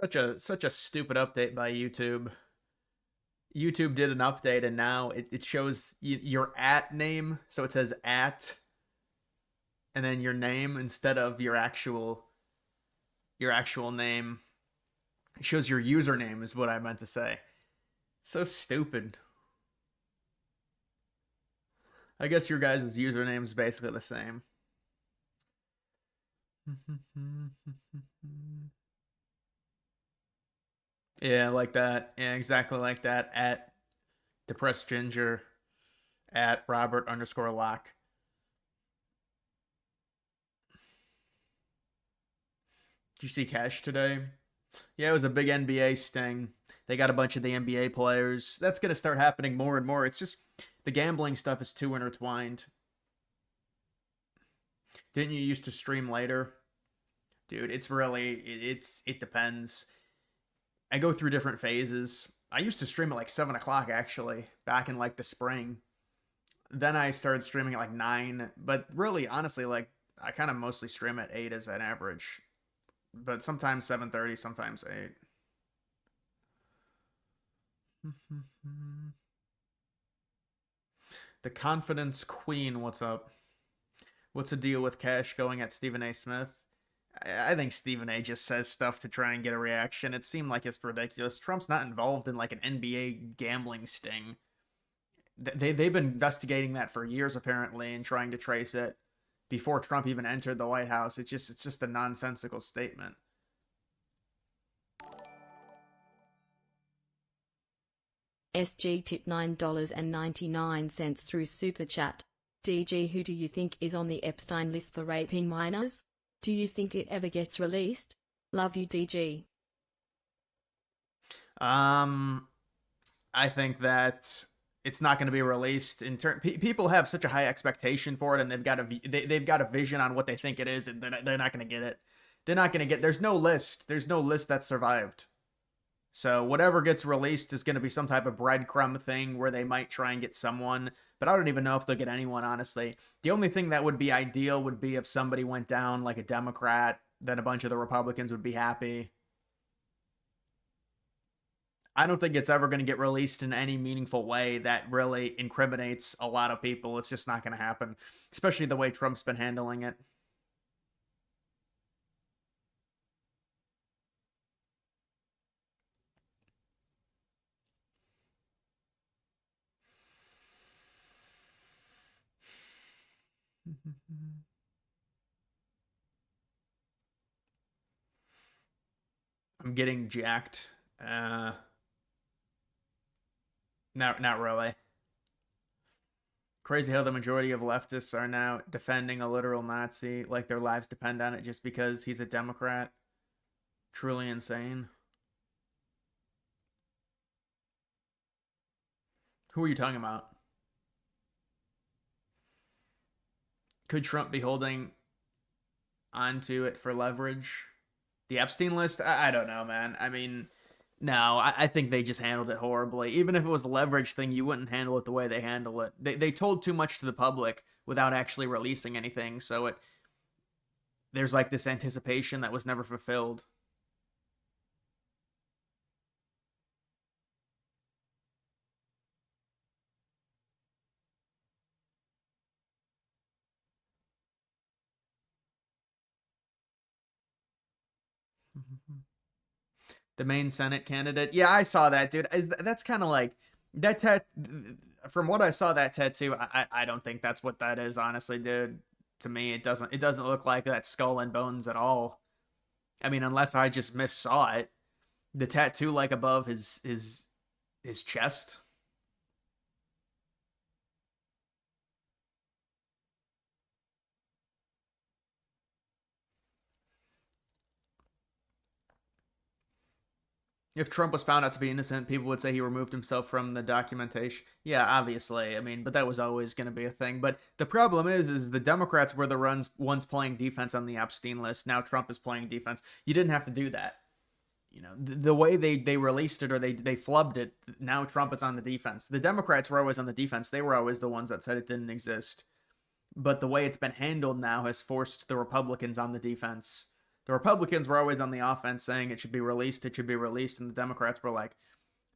Such a stupid update by YouTube. YouTube did an update and now it shows your at name, so it says at and then your name instead of your actual name. It shows your username is what I meant to say. So stupid. I guess your guys' username is basically the same. Yeah, like that. Yeah, exactly like that. At depressed ginger, at Robert underscore lock. Did you see Cash today? Yeah, it was a big NBA sting. They got a bunch of the NBA players. That's going to start happening more and more. It's just the gambling stuff is too intertwined. Didn't you used to stream later? Dude, it's really it depends. I go through different phases. I used to stream at like 7 o'clock actually, back in like the spring. Then I started streaming at like 9. But really, honestly, like I kind of mostly stream at 8 as an average. But sometimes 7:30, sometimes 8. The Confidence Queen, what's up? What's the deal with Cash going at Stephen A. Smith? I think Stephen A. just says stuff to try and get a reaction. It seemed like it's ridiculous. Trump's not involved in like an NBA gambling sting. They've been investigating that for years apparently and trying to trace it before Trump even entered the White House. It's just a nonsensical statement. SG tip $9.99 through Super Chat. DG, who do you think is on the Epstein list for raping minors? Do you think it ever gets released? Love you, DG. I think that it's not going to be released. People have such a high expectation for it, and they've got a vision on what they think it is, and they're not going to get it. They're not going to get. There's no list. There's no list that survived. So whatever gets released is going to be some type of breadcrumb thing where they might try and get someone, but I don't even know if they'll get anyone, honestly. The only thing that would be ideal would be if somebody went down like a Democrat, then a bunch of the Republicans would be happy. I don't think it's ever going to get released in any meaningful way that really incriminates a lot of people. It's just not going to happen, especially the way Trump's been handling it. I'm getting jacked. Not really. Crazy how the majority of leftists are now defending a literal Nazi like their lives depend on it just because he's a Democrat. Truly insane. Who are you talking about? Could Trump be holding onto it for leverage? The Epstein list? I don't know, man. I mean, no, I think they just handled it horribly. Even if it was a leverage thing, you wouldn't handle it the way they handle it. They told too much to the public without actually releasing anything, so there's like this anticipation that was never fulfilled. The main Senate candidate. Yeah, I saw that, dude. That's kind of like that from what I saw that tattoo, I don't think that's what that is, honestly, dude. To me, it doesn't look like that skull and bones at all. I mean, unless I just missaw it. The tattoo like above his chest. If Trump was found out to be innocent, people would say he removed himself from the documentation. Yeah, obviously. I mean, but that was always going to be a thing. But the problem is the Democrats were the ones playing defense on the Epstein list. Now Trump is playing defense. You didn't have to do that. The way they released it or they flubbed it. Now Trump is on the defense. The Democrats were always on the defense. They were always the ones that said it didn't exist. But the way it's been handled now has forced the Republicans on the defense The Republicans were always on the offense saying it should be released, it should be released, and the Democrats were like,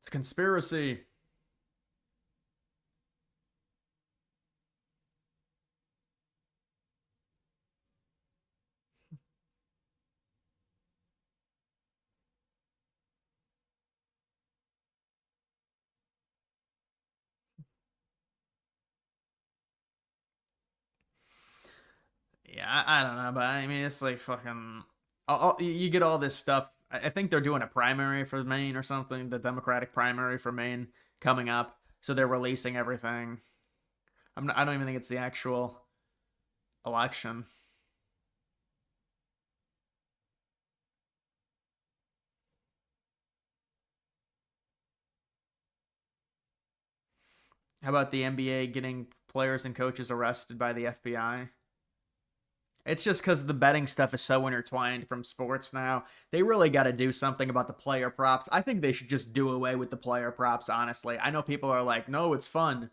it's a conspiracy. Yeah, I don't know, but I mean, it's like fucking. You get all this stuff. I think they're doing a primary for Maine or something, the Democratic primary for Maine coming up. So they're releasing everything. I don't even think it's the actual election. How about the NBA getting players and coaches arrested by the FBI? It's just because the betting stuff is so intertwined from sports now. They really got to do something about the player props. I think they should just do away with the player props, honestly. I know people are like, no, it's fun.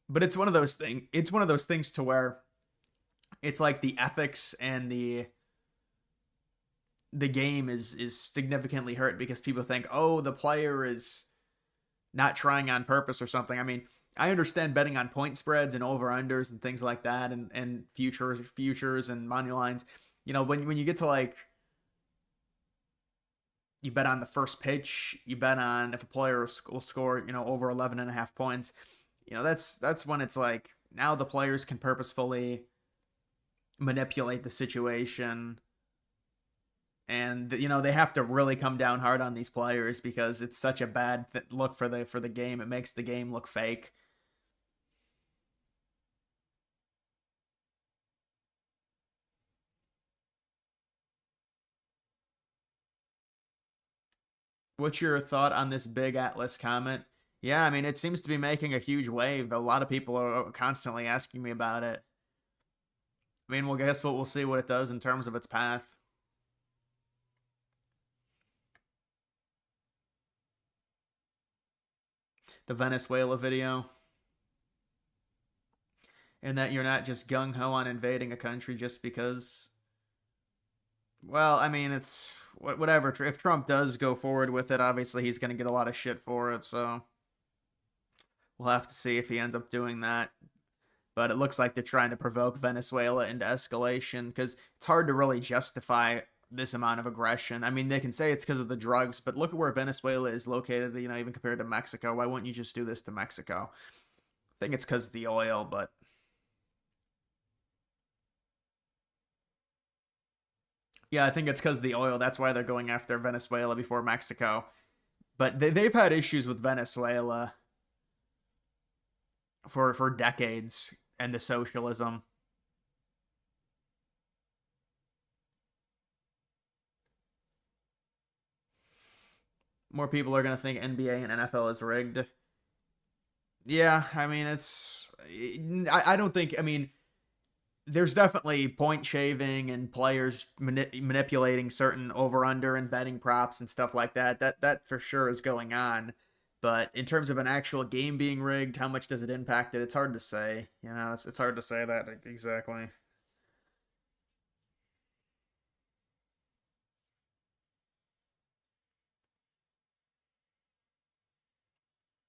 But it's one of those things. It's one of those things to where it's like the ethics and the game is significantly hurt because people think, oh, the player is not trying on purpose or something. I mean, I understand betting on point spreads and over unders and things like that, and futures and money lines. You know, when you get to like you bet on the first pitch, you bet on if a player will score, you know, over 11 and a half points. You know, that's when it's like now the players can purposefully manipulate the situation, and you know they have to really come down hard on these players because it's such a bad look for the game. It makes the game look fake. What's your thought on this big Atlas comment? Yeah, I mean it seems to be making a huge wave. A lot of people are constantly asking me about it. I mean, well, guess what? We'll see what it does in terms of its path. The Venezuela video, and that you're not just gung ho on invading a country just because. Well, I mean, it's whatever. If Trump does go forward with it, obviously he's going to get a lot of shit for it. So we'll have to see if he ends up doing that. But it looks like they're trying to provoke Venezuela into escalation because it's hard to really justify this amount of aggression. I mean, they can say it's because of the drugs, but look at where Venezuela is located, you know, even compared to Mexico. Why wouldn't you just do this to Mexico? I think it's because of the oil, but yeah, I think it's because of the oil. That's why they're going after Venezuela before Mexico. But they've had issues with Venezuela for decades and the socialism. More people are going to think NBA and NFL is rigged. Yeah, I mean, I don't think. I mean, there's definitely point shaving and players manipulating certain over under and betting props and stuff like that. That for sure is going on. But in terms of an actual game being rigged, how much does it impact it? It's hard to say. You know, it's hard to say that exactly.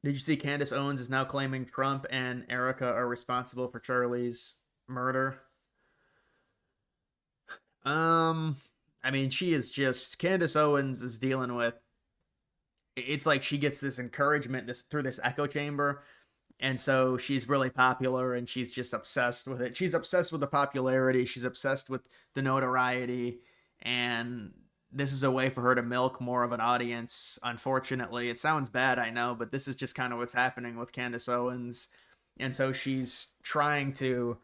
Did you see Candace Owens is now claiming Trump and Erica are responsible for Charlie's murder? Um, I mean, she is just Candace Owens is dealing with. It's like she gets this encouragement this through this echo chamber, and so she's really popular, and she's just obsessed with it. She's obsessed with the popularity. She's obsessed with the notoriety, and this is a way for her to milk more of an audience. Unfortunately, it sounds bad, I know, but this is just kind of what's happening with Candace Owens, and so she's trying to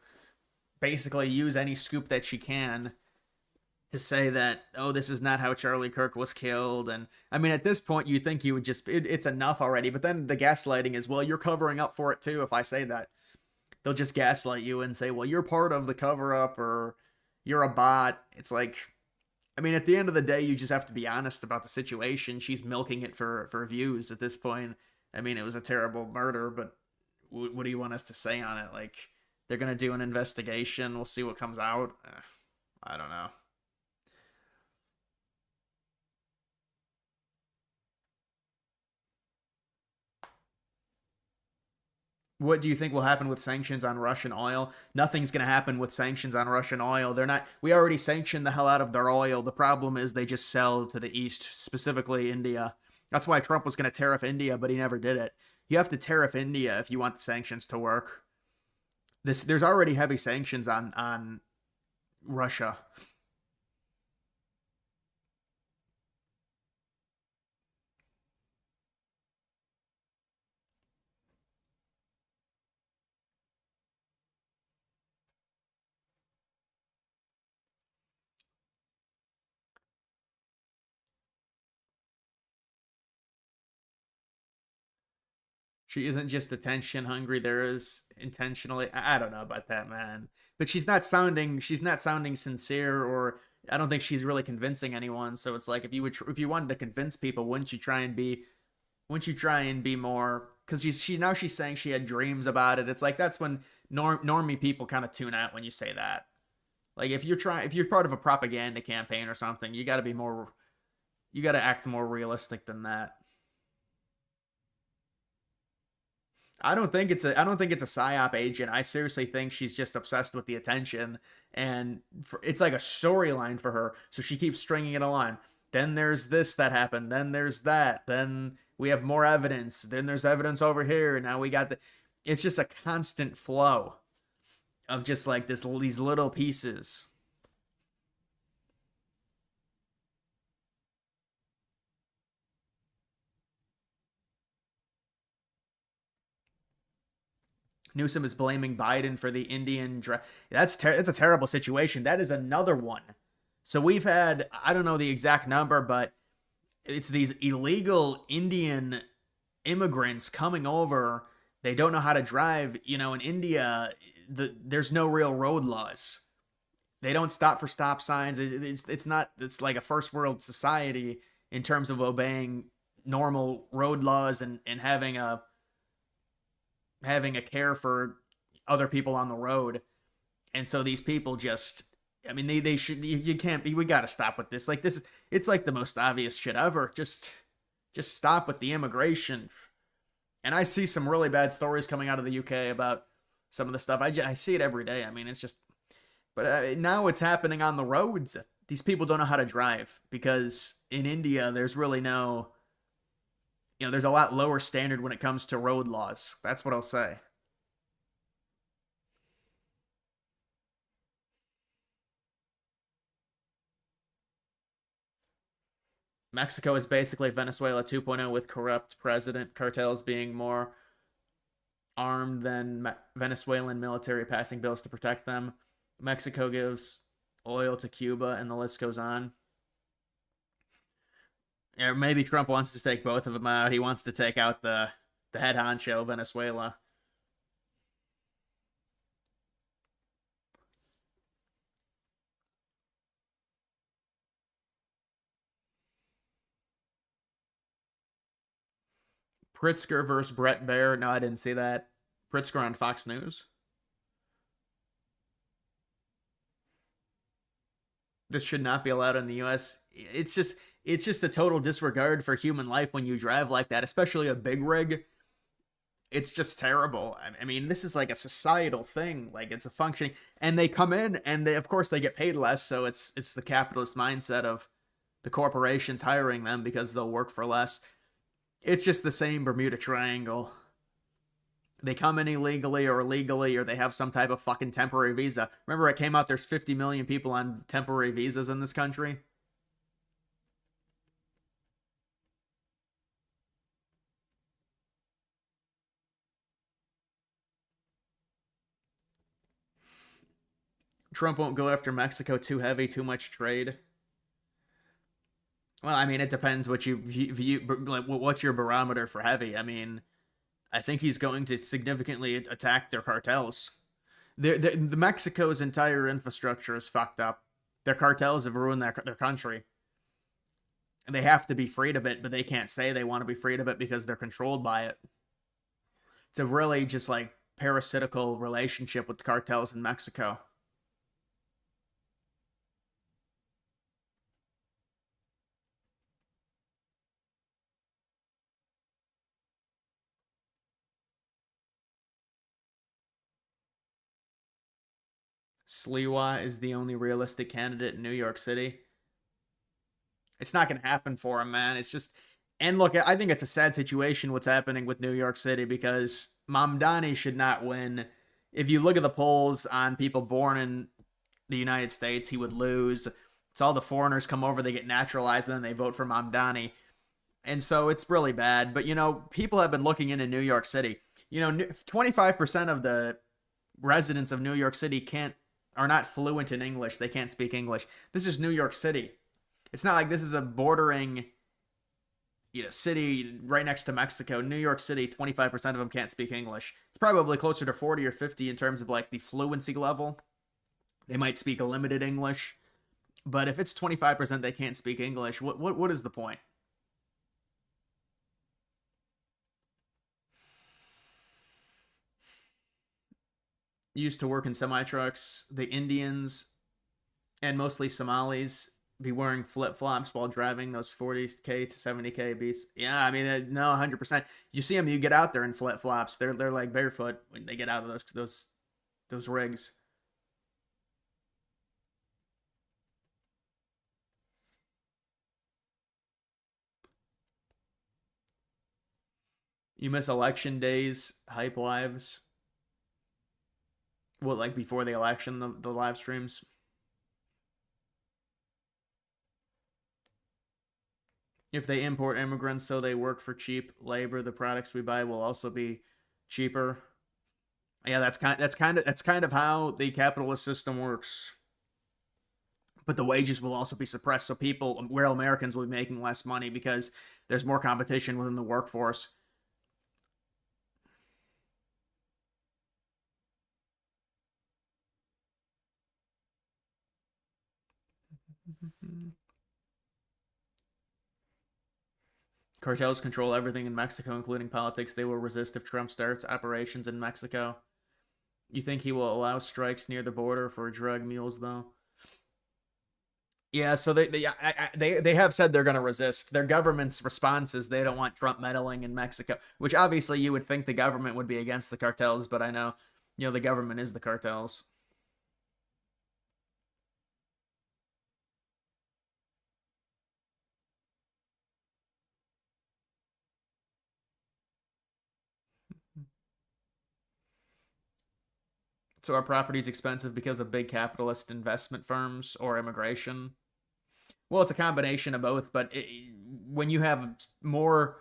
basically use any scoop that she can to say that, oh, this is not how Charlie Kirk was killed. And I mean, at this point, you think you would just it's enough already. But then the gaslighting is, well, you're covering up for it too. If I say that, they'll just gaslight you and say, well, you're part of the cover up or you're a bot. It's like, I mean, at the end of the day, you just have to be honest about the situation. She's milking it for views at this point. I mean, it was a terrible murder, but what do you want us to say on it? Like, they're gonna do an investigation. We'll see what comes out. I don't know. What do you think will happen with sanctions on Russian oil? Nothing's going to happen with sanctions on Russian oil. They're not. We already sanctioned the hell out of their oil. The problem is they just sell to the east, specifically India. That's why Trump was going to tariff India, but he never did it. You have to tariff India if you want the sanctions to work. There's already heavy sanctions on Russia. She isn't just attention hungry. There is intentionally. I don't know about that, man. But she's not sounding sincere, or I don't think she's really convincing anyone. So it's like if you wanted to convince people, wouldn't you try and be more? Because she's saying she had dreams about it. It's like that's when normie people kind of tune out when you say that. Like if you're part of a propaganda campaign or something, you got to act more realistic than that. I don't think it's a psyop agent. I seriously think she's just obsessed with the attention, and it's like a storyline for her. So she keeps stringing it along. Then there's this that happened. Then there's that. Then we have more evidence. Then there's evidence over here. Now we got the. It's just a constant flow of just like these little pieces. Newsom is blaming Biden for the Indian draft. It's a terrible situation. That is another one. So we've had, I don't know the exact number, but it's these illegal Indian immigrants coming over. They don't know how to drive. You know, in India, there's no real road laws. They don't stop for stop signs. It's not. It's like a first world society in terms of obeying normal road laws and having a care for other people on the road. And so these people just, I mean, they should, you can't be, we got to stop with this. Like this, it's like the most obvious shit ever. Just stop with the immigration. And I see some really bad stories coming out of the UK about some of the stuff. I see it every day. I mean, it's just, but now it's happening on the roads. These people don't know how to drive because in India, there's really no, there's a lot lower standard when it comes to road laws. That's what I'll say. Mexico is basically Venezuela 2.0 with corrupt president, cartels being more armed than Venezuelan military, passing bills to protect them. Mexico gives oil to Cuba, and the list goes on. Yeah, maybe Trump wants to take both of them out. He wants to take out the head honcho, Venezuela. Pritzker versus Brett Baer. No, I didn't see that. Pritzker on Fox News. This should not be allowed in the U.S. It's just a total disregard for human life when you drive like that, especially a big rig. It's just terrible. I mean, this is like a societal thing. Like it's a functioning, and they come in and of course they get paid less. So it's the capitalist mindset of the corporations hiring them because they'll work for less. It's just the same Bermuda Triangle. They come in illegally or legally, or they have some type of fucking temporary visa. Remember, it came out there's 50 million people on temporary visas in this country. Trump won't go after Mexico too heavy, too much trade. Well, I mean, it depends what you view. Like, what's your barometer for heavy? I mean, I think he's going to significantly attack their cartels. The Mexico's entire infrastructure is fucked up. Their cartels have ruined their country. And they have to be freed of it, but they can't say they want to be freed of it because they're controlled by it. It's a really just like parasitical relationship with the cartels in Mexico. Sliwa is the only realistic candidate in New York City. It's not going to happen for him, man. It's just, and look, I think it's a sad situation what's happening with New York City because Mamdani should not win. If you look at the polls on people born in the United States, he would lose. It's all the foreigners come over, they get naturalized, and then they vote for Mamdani. And so it's really bad. But, you know, people have been looking into New York City. You know, 25% of the residents of New York City are not fluent in English. They can't speak English. This is New York City. It's not like this is a bordering, you know, city right next to Mexico. New York City, 25% of them can't speak English. It's probably closer to 40 or 50 in terms of like the fluency level. They might speak a limited English, but if it's 25% they can't speak English, what is the point? Used to work in semi trucks. The Indians and mostly Somalis be wearing flip flops while driving those 40k to 70k beats. Yeah, I mean, no, 100%. You see them, you get out there in flip flops. They're like barefoot when they get out of those rigs. You miss election days, hype lives. What, like before the election, the live streams? If they import immigrants so they work for cheap labor, the products we buy will also be cheaper. Yeah, that's kind of how the capitalist system works. But the wages will also be suppressed, so people, real Americans, will be making less money because there's more competition within the workforce. Cartels control everything in Mexico, including politics. They will resist if Trump starts operations in Mexico. You think he will allow strikes near the border for drug mules, though? Yeah, so they have said they're going to resist. Their government's response is they don't want Trump meddling in Mexico, which obviously you would think the government would be against the cartels, but I know, you know, the government is the cartels. So are properties expensive because of big capitalist investment firms or immigration? Well, it's a combination of both, but when you have more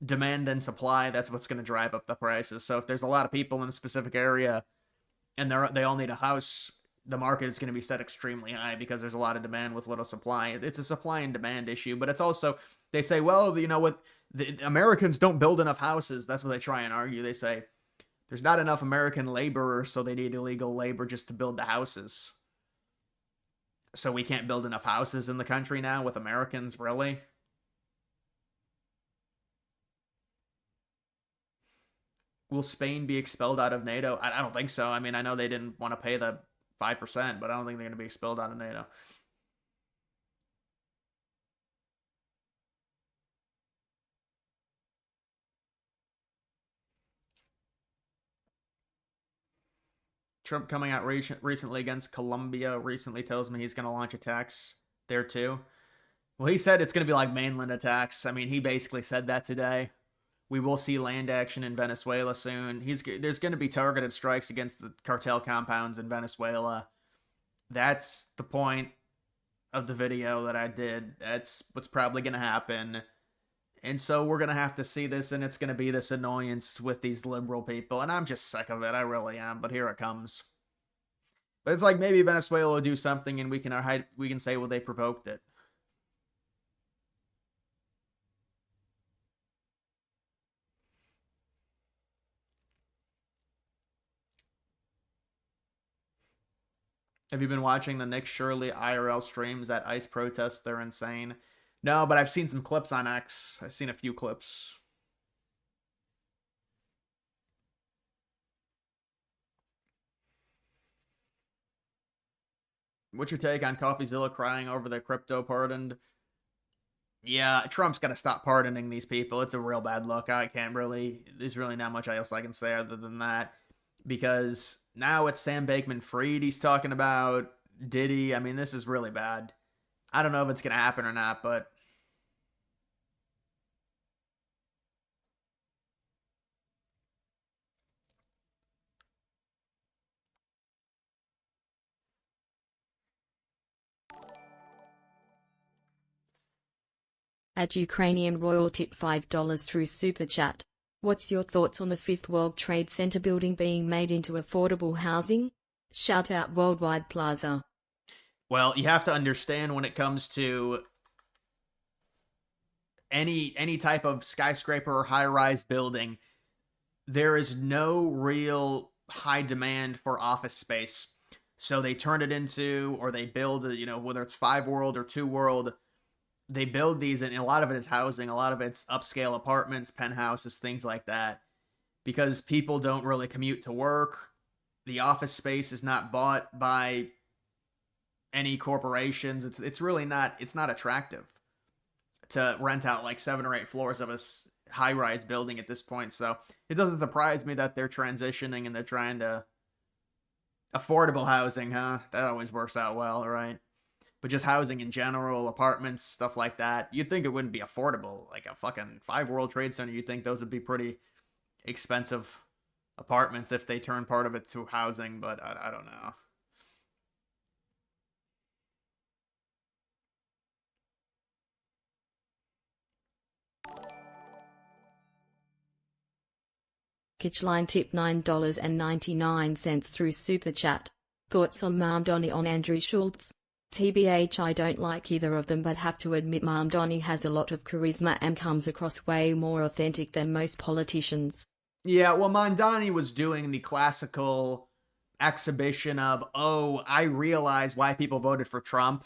demand than supply, that's what's going to drive up the prices. So if there's a lot of people in a specific area and they all need a house, the market is going to be set extremely high because there's a lot of demand with little supply. It's a supply and demand issue, but it's also, they say, well, you know what, the Americans don't build enough houses. That's what they try and argue. They say there's not enough American laborers, so they need illegal labor just to build the houses. So we can't build enough houses in the country now with Americans, really? Will Spain be expelled out of NATO? I don't think so. I mean, I know they didn't want to pay the 5%, but I don't think they're going to be expelled out of NATO. Trump coming out recently against Colombia recently tells me he's going to launch attacks there too. Well, he said it's going to be like mainland attacks. I mean, he basically said that today. We will see land action in Venezuela soon. There's going to be targeted strikes against the cartel compounds in Venezuela. That's the point of the video that I did. That's what's probably going to happen. And so we're going to have to see this, and it's going to be this annoyance with these liberal people. And I'm just sick of it. I really am. But here it comes. But it's like maybe Venezuela will do something, and we can say, well, they provoked it. Have you been watching the Nick Shirley IRL streams at ICE protests? They're insane. No, but I've seen some clips on X. I've seen a few clips. What's your take on CoffeeZilla crying over the crypto pardoned? Yeah, Trump's got to stop pardoning these people. It's a real bad look. There's really not much else I can say other than that. Because Now it's Sam Bankman-Fried he's talking about, Diddy. I mean, this is really bad. I don't know if it's going to happen or not, but At Ukrainian Royal tip $5 through Super Chat. What's your thoughts on the Fifth World Trade Center building being made into affordable housing? Shout out Worldwide Plaza. well, you have to understand when it comes to any type of skyscraper or high-rise building, there is no real high demand for office space. So they turn it into, or they build, whether it's Five World or Two World, they build these, and a lot of it is housing, a lot of it's upscale apartments, penthouses, things like that, because people don't really commute to work. The office space is not bought by any corporations. It's really not, it's not attractive to rent out like 7 or 8 floors of a high rise building at this point. So it doesn't surprise me that they're transitioning and they're trying to affordable housing, huh? That always works out well, right? But just housing in general, apartments, stuff like that. You'd think it wouldn't be affordable. Like a fucking Five World Trade Center, you'd think those would be pretty expensive apartments if they turn part of it to housing, but I don't know. Kitchline tip $9.99 through Super Chat. Thoughts on Mamdani on Andrew Schultz? TBH, I don't like either of them, but have to admit Mamdani has a lot of charisma and comes across way more authentic than most politicians. Yeah, well, Mondani was doing the classical exhibition of, oh, I realize why people voted for Trump.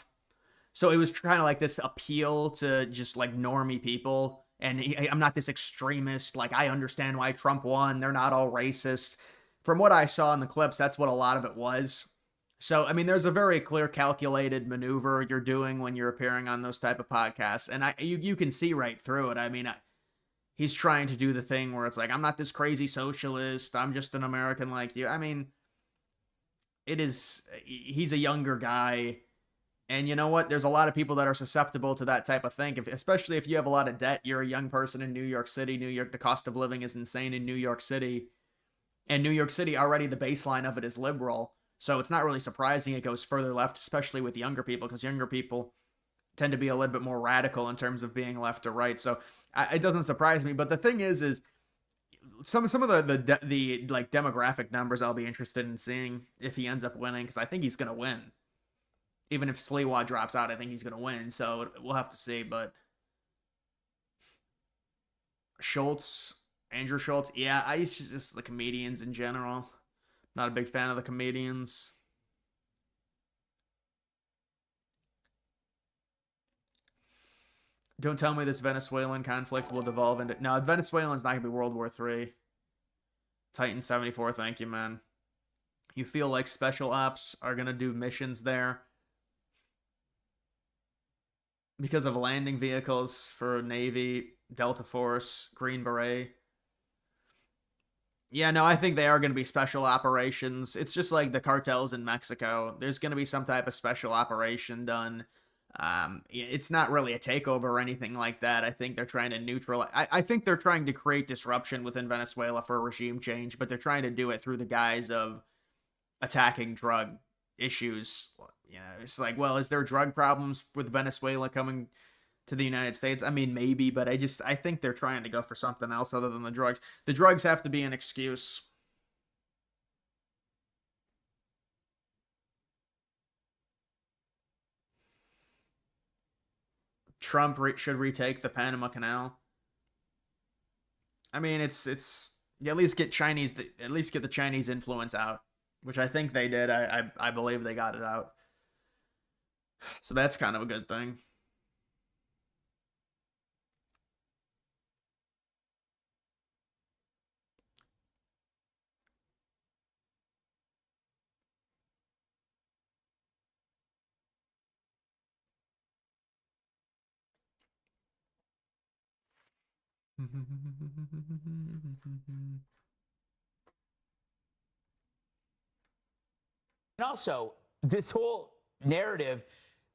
So it was kind of like this appeal to just like normie people. And I'm not this extremist. Like, I understand why Trump won. They're not all racist. From what I saw in the clips, that's what a lot of it was. So, I mean, there's a very clear, calculated maneuver you're doing when you're appearing on those type of podcasts, and you can see right through it. I mean, he's trying to do the thing where it's like, I'm not this crazy socialist. I'm just an American like you. I mean, it is. He's a younger guy. And you know what? There's a lot of people that are susceptible to that type of thing. Especially if you have a lot of debt, you're a young person in New York City. New York, the cost of living is insane in New York City. And New York City, already the baseline of it is liberal. So it's not really surprising it goes further left, especially with younger people, because younger people tend to be a little bit more radical in terms of being left or right. So it doesn't surprise me. But the thing is some of the like demographic numbers I'll be interested in seeing if he ends up winning, because I think he's gonna win. Even if Sliwa drops out, I think he's gonna win. So we'll have to see. But Schultz, Andrew Schultz, yeah, I used to just the comedians in general. Not a big fan of the comedians. Don't tell me this Venezuelan conflict will devolve into. No, Venezuelan's not gonna be World War III. Titan 74, thank you, man. You feel like special ops are gonna do missions there because of landing vehicles for Navy, Delta Force, Green Beret. Yeah, no, I think they are going to be special operations. It's just like the cartels in Mexico. There's going to be some type of special operation done. It's not really a takeover or anything like that. I think they're trying to neutralize. I think they're trying to create disruption within Venezuela for a regime change, but they're trying to do it through the guise of attacking drug issues. It's like, well, is there drug problems with Venezuela coming to the United States? I mean, maybe, but I think they're trying to go for something else other than the drugs. The drugs have to be an excuse. Trump should retake the Panama Canal. I mean, it's at least get at least get the Chinese influence out, which I think they did. I believe they got it out. So that's kind of a good thing. And also, this whole narrative,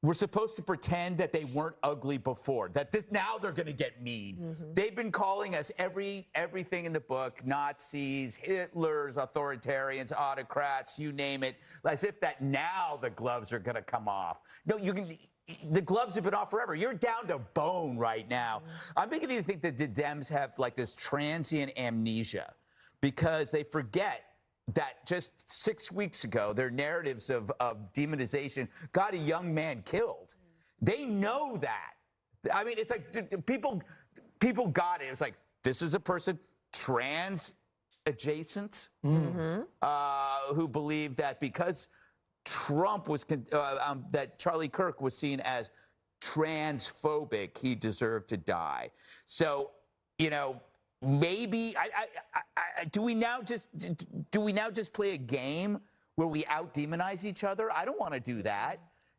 we're supposed to pretend that they weren't ugly before, that this now they're going to get mean. They've been calling us everything in the book, Nazis, Hitlers, authoritarians, autocrats, you name it, as if that now the gloves are going to come off. No, the gloves have been off forever. You're down to bone right now. I'm beginning to think that the Dems have like this transient amnesia because they forget that just 6 weeks ago, their narratives of demonization got a young man killed. They know that. I mean, it's like people got it. It was like, this is a person trans adjacent who believed that because Trump was, that Charlie Kirk was seen as transphobic, he deserved to die. So, you know, maybe do we now just play a game where we out demonize each other? I don't want to do that.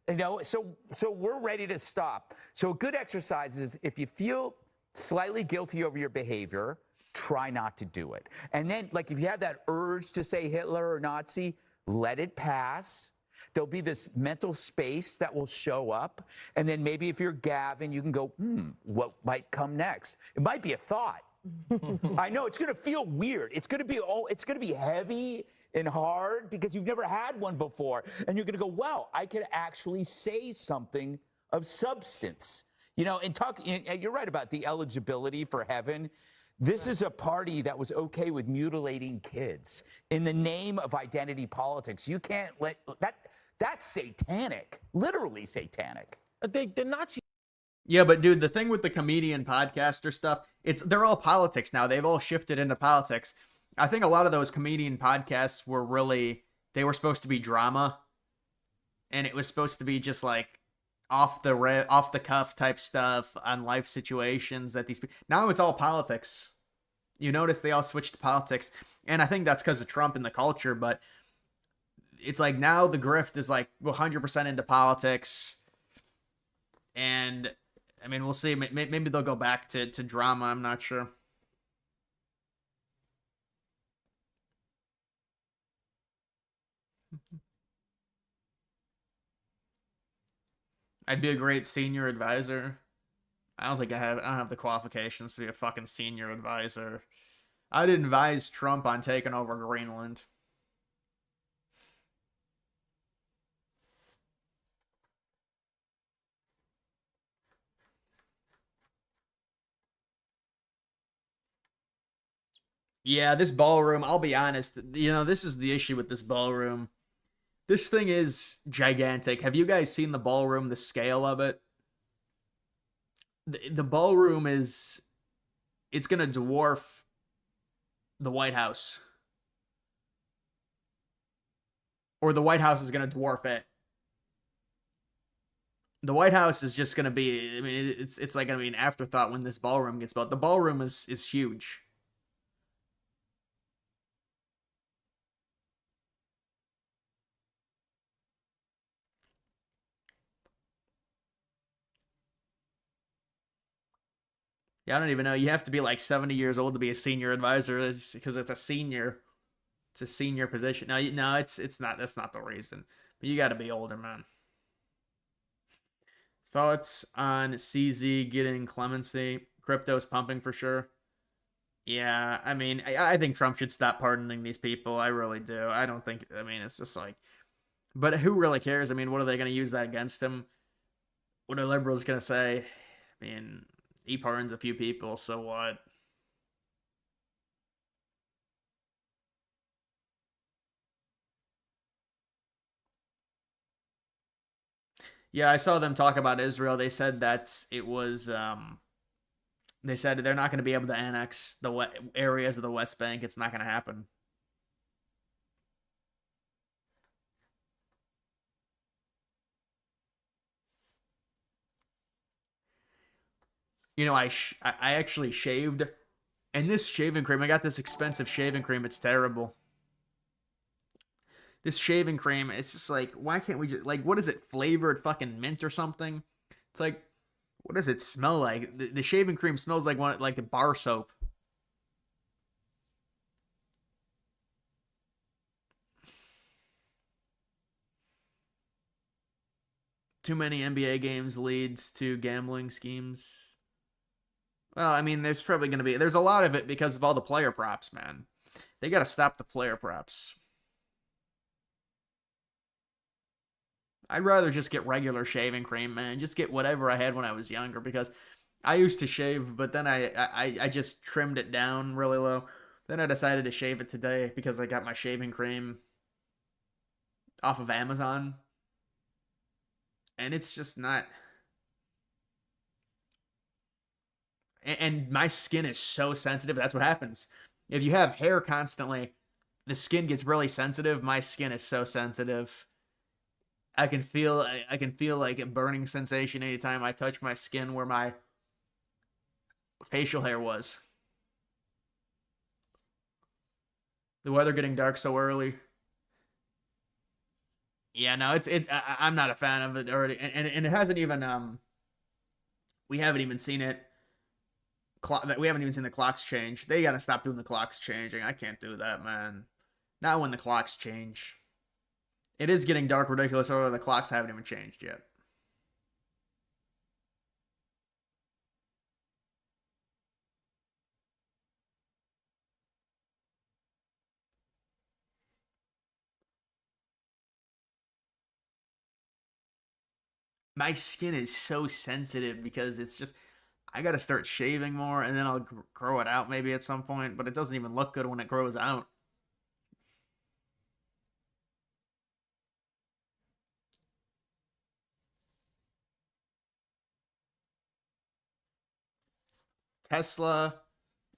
You know, so we're ready to stop. So a good exercise is if you feel slightly guilty over your behavior, try not to do it. And then, like, if you have that urge to say Hitler or Nazi, let it pass. There'll be this mental space that will show up. And then maybe if you're Gavin, you can go, what might come next? It might be a thought. I know it's going to feel weird. It's going to be heavy and hard because you've never had one before. And you're going to go, wow, I could actually say something of substance. You know, and you're right about the eligibility for heaven. This is a party that was okay with mutilating kids in the name of identity politics. You can't let that's satanic, literally satanic. The Nazi. Yeah, but dude, the thing with the comedian podcaster stuff, they're all politics now. They've all shifted into politics. I think a lot of those comedian podcasts they were supposed to be drama, and it was supposed to be just like off the cuff type stuff on life situations that these people. Now it's all politics. You notice they all switched to politics, and I think that's because of Trump and the culture. But it's like now the grift is like 100% into politics, and I mean, we'll see. Maybe they'll go back to drama. I'm not sure. I'd be a great senior advisor. I don't have the qualifications to be a fucking senior advisor. I'd advise Trump on taking over Greenland. Yeah, this ballroom, I'll be honest, this is the issue with this ballroom. This thing is gigantic. Have you guys seen the ballroom, the scale of it? The ballroom it's going to dwarf the White House. Or the White House is going to dwarf it. The White House is just going to be, I mean, it's like going to be an afterthought when this ballroom gets built. The ballroom is huge. Yeah, I don't even know. You have to be like 70 years old to be a senior advisor because it's a senior. It's a senior position. No, it's not. That's not the reason. But you got to be older, man. Thoughts on CZ getting clemency? Crypto's pumping for sure. Yeah, I mean, I think Trump should stop pardoning these people. I really do. I don't think. I mean, it's just like, but who really cares? I mean, what are they going to use that against him? What are liberals going to say? I mean, he pardons a few people, so what? Yeah, I saw them talk about Israel. They said that it was, they said they're not going to be able to annex the areas of the West Bank. It's not going to happen. You know, I actually shaved, and this shaving cream, I got this expensive shaving cream. It's terrible. This shaving cream, it's just like, why can't we just, like, what is it, flavored fucking mint or something? It's like, what does it smell like? The shaving cream smells like like the bar soap. Too many NBA games leads to gambling schemes. Well, I mean, there's probably going to be, there's a lot of it because of all the player props, man. They got to stop the player props. I'd rather just get regular shaving cream, man. Just get whatever I had when I was younger, because I used to shave, but then I just trimmed it down really low. Then I decided to shave it today because I got my shaving cream off of Amazon. And it's just not. And my skin is so sensitive. That's what happens. If you have hair constantly, the skin gets really sensitive. My skin is so sensitive. I can feel like a burning sensation anytime I touch my skin where my facial hair was. The weather getting dark so early. Yeah, no, I'm not a fan of it already, and it hasn't even we haven't even seen it. We haven't even seen the clocks change. They gotta stop doing the clocks changing. I can't do that, man. Not when the clocks change. It is getting dark ridiculous early. The clocks haven't even changed yet. My skin is so sensitive because it's just, I gotta start shaving more, and then I'll grow it out maybe at some point, but it doesn't even look good when it grows out. Tesla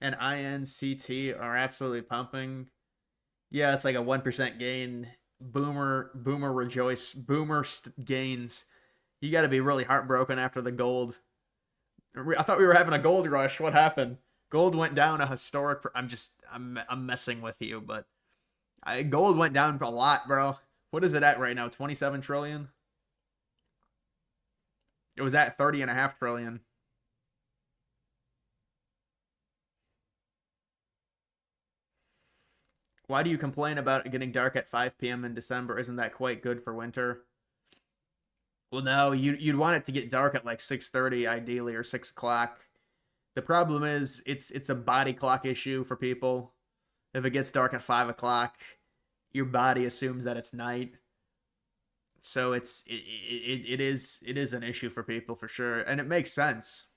and INCT are absolutely pumping. Yeah, it's like a 1% gain. Boomer rejoice. Gains. You got to be really heartbroken after the gold. I thought we were having a gold rush. What happened? Gold went down a historic. I'm messing with you, but gold went down a lot, bro. What is it at right now? 27 trillion. It was at 30.5 trillion. Why do you complain about it getting dark at 5 p.m. in December? Isn't that quite good for winter? Well, no, you'd want it to get dark at like 6:30 ideally, or 6 o'clock. The problem is it's a body clock issue for people. If it gets dark at 5 o'clock, your body assumes that it's night. So it is an issue for people for sure, and it makes sense.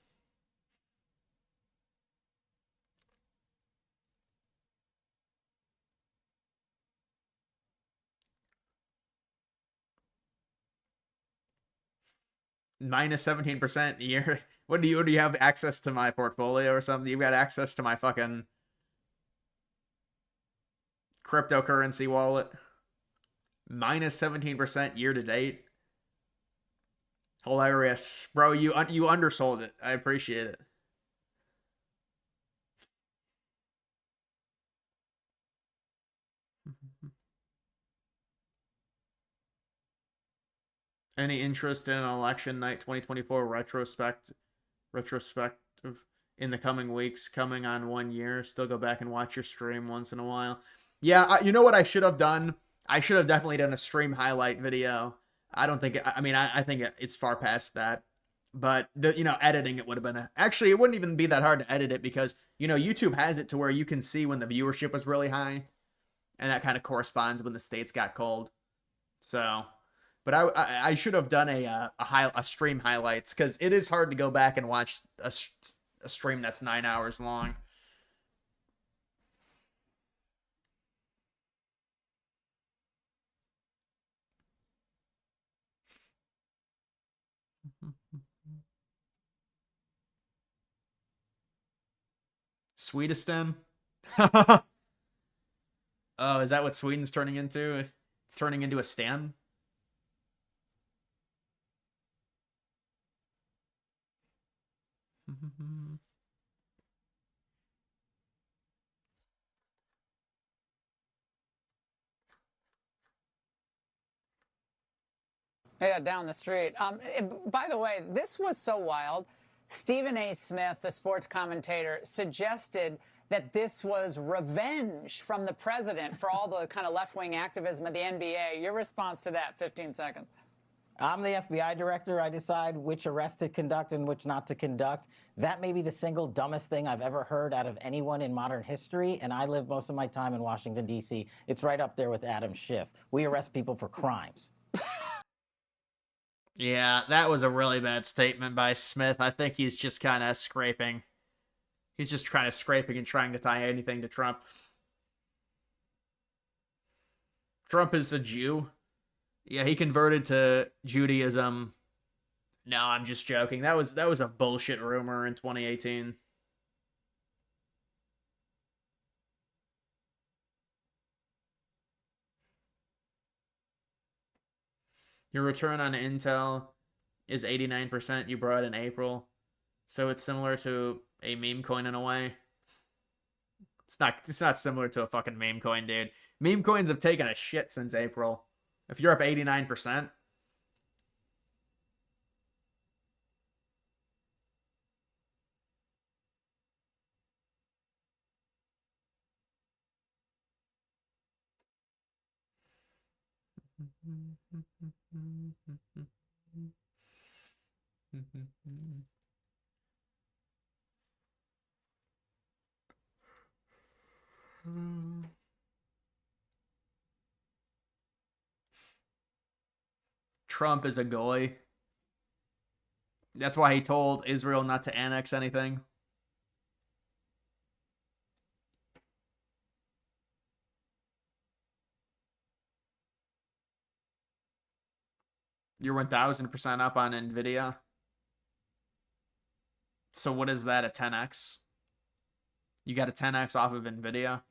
Minus 17% a year. What do you have access to my portfolio or something? You've got access to my fucking cryptocurrency wallet. Minus 17% year to date. Hilarious. Bro, you undersold it. I appreciate it. Any interest in an election night 2024 retrospective in the coming weeks, coming on 1 year? Still go back and watch your stream once in a while. Yeah, you know what I should have done? I should have definitely done a stream highlight video. I don't think, I mean, I think it's far past that. But, editing it would have been, actually, it wouldn't even be that hard to edit it because, YouTube has it to where you can see when the viewership was really high. And that kind of corresponds when the states got cold. So, but I should have done a stream highlights because it is hard to go back and watch a stream that's 9 hours long. Swedistan? Oh, is that what Sweden's turning into? It's turning into a stan? Yeah, down the street. By the way, this was so wild. Stephen A. Smith, the sports commentator, suggested that this was revenge from the president for all the kind of left-wing activism of the NBA. Your response to that, 15 seconds. I'm the FBI director. I decide which arrests to conduct and which not to conduct. That may be the single dumbest thing I've ever heard out of anyone in modern history, and I live most of my time in Washington, D.C. It's right up there with Adam Schiff. We arrest people for crimes. Yeah, that was a really bad statement by Smith. I think he's just kind of scraping. He's just kind of scraping and trying to tie anything to Trump. Trump is a Jew. Yeah, he converted to Judaism. No, I'm just joking. That was a bullshit rumor in 2018. Your return on Intel is 89% you brought in April. So it's similar to a meme coin in a way. It's not similar to a fucking meme coin, dude. Meme coins have taken a shit since April. If you're up 89%, Trump is a goy. That's why he told Israel not to annex anything. You're 1000% up on Nvidia. So what is that, a 10x? You got a 10x off of Nvidia?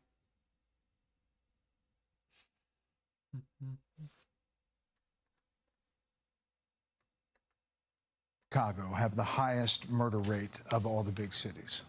Chicago have the highest murder rate of all the big cities?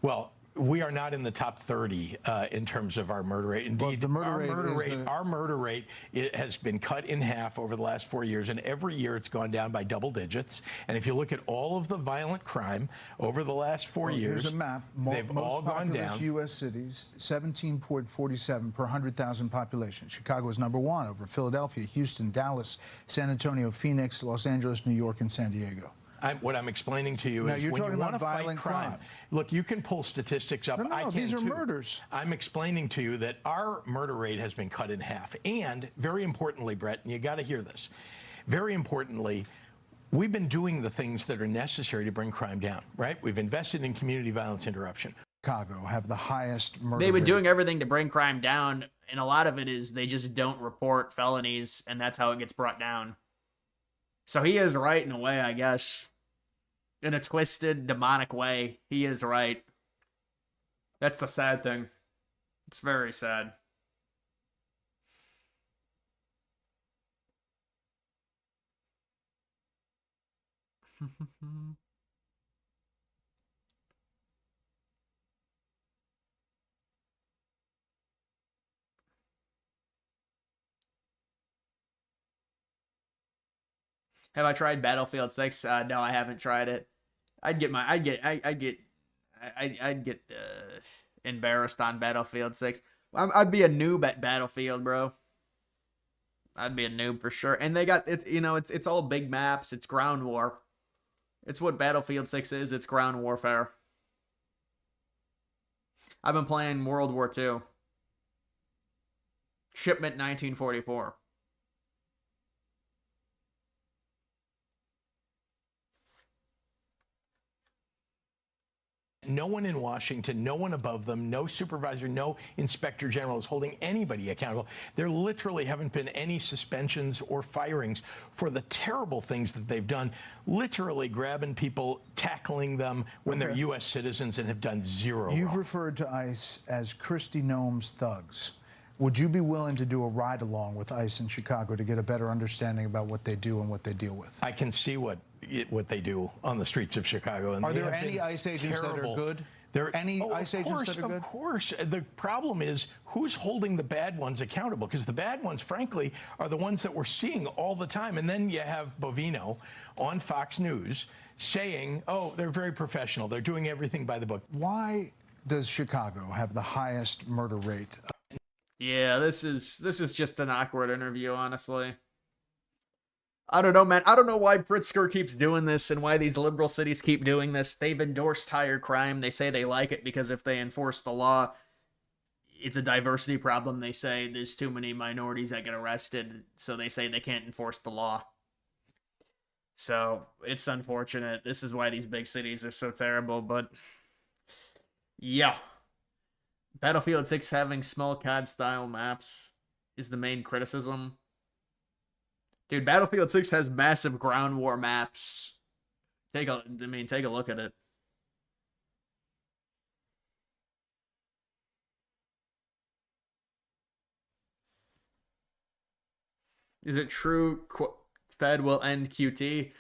Well, we are not in the top 30 in terms of our murder rate. Indeed, the murder our murder rate it has been cut in half over the last 4 years, and every year it's gone down by double digits. And if you look at all of the violent crime over the last 4 years, here's a map. They've all gone down. U.S. cities, 17.47 per 100,000 population. Chicago is number one over Philadelphia, Houston, Dallas, San Antonio, Phoenix, Los Angeles, New York, and San Diego. What I'm explaining to you is you're when you talking want to about fight violent crime. Look, you can pull statistics up. No, I can these are too. murders. I'm explaining to you that our murder rate has been cut in half. And very importantly, Brett, and you got to hear this, very importantly, we've been doing the things that are necessary to bring crime down, right? We've invested in community violence interruption. Chicago have the highest murder They've been rate. doing everything to bring crime down, and a lot of it is they just don't report felonies, and that's how it gets brought down. So he is right in a way, I guess. In a twisted, demonic way, he is right. That's the sad thing. It's very sad. Have I tried Battlefield 6? No, I haven't tried it. I'd get embarrassed on Battlefield 6. I'd be a noob at Battlefield, bro. I'd be a noob for sure. And they got it's all big maps. It's ground war. It's what Battlefield 6 is. It's ground warfare. I've been playing World War II. Shipment 1944. No one in Washington, no one above them, no supervisor, no inspector general is holding anybody accountable. There literally haven't been any suspensions or firings for the terrible things that they've done, literally grabbing people, tackling them when they're U.S. citizens and have done zero You've wrong. referred to ICE as Kristi Noem's thugs. Would you be willing to do a ride-along with ICE in Chicago to get a better understanding about what they do and what they deal with? I can see what they do on the streets of Chicago. And Are they there have any been ICE agents that are terrible. good? ICE agents that are good? Of course. The problem is who's holding the bad ones accountable? Because the bad ones, frankly, are the ones that we're seeing all the time. And then you have Bovino on Fox News saying, oh, they're very professional. They're doing everything by the book. Why does Chicago have the highest murder rate? Yeah, this is just an awkward interview, honestly. I don't know, man. I don't know why Pritzker keeps doing this and why these liberal cities keep doing this. They've endorsed higher crime. They say they like it because if they enforce the law, it's a diversity problem. They say there's too many minorities that get arrested, so they say they can't enforce the law. So it's unfortunate. This is why these big cities are so terrible, but yeah. Battlefield 6 having small COD style maps is the main criticism. Dude, Battlefield 6 has massive ground war maps. Take a look at it. Is it true Fed will end QT?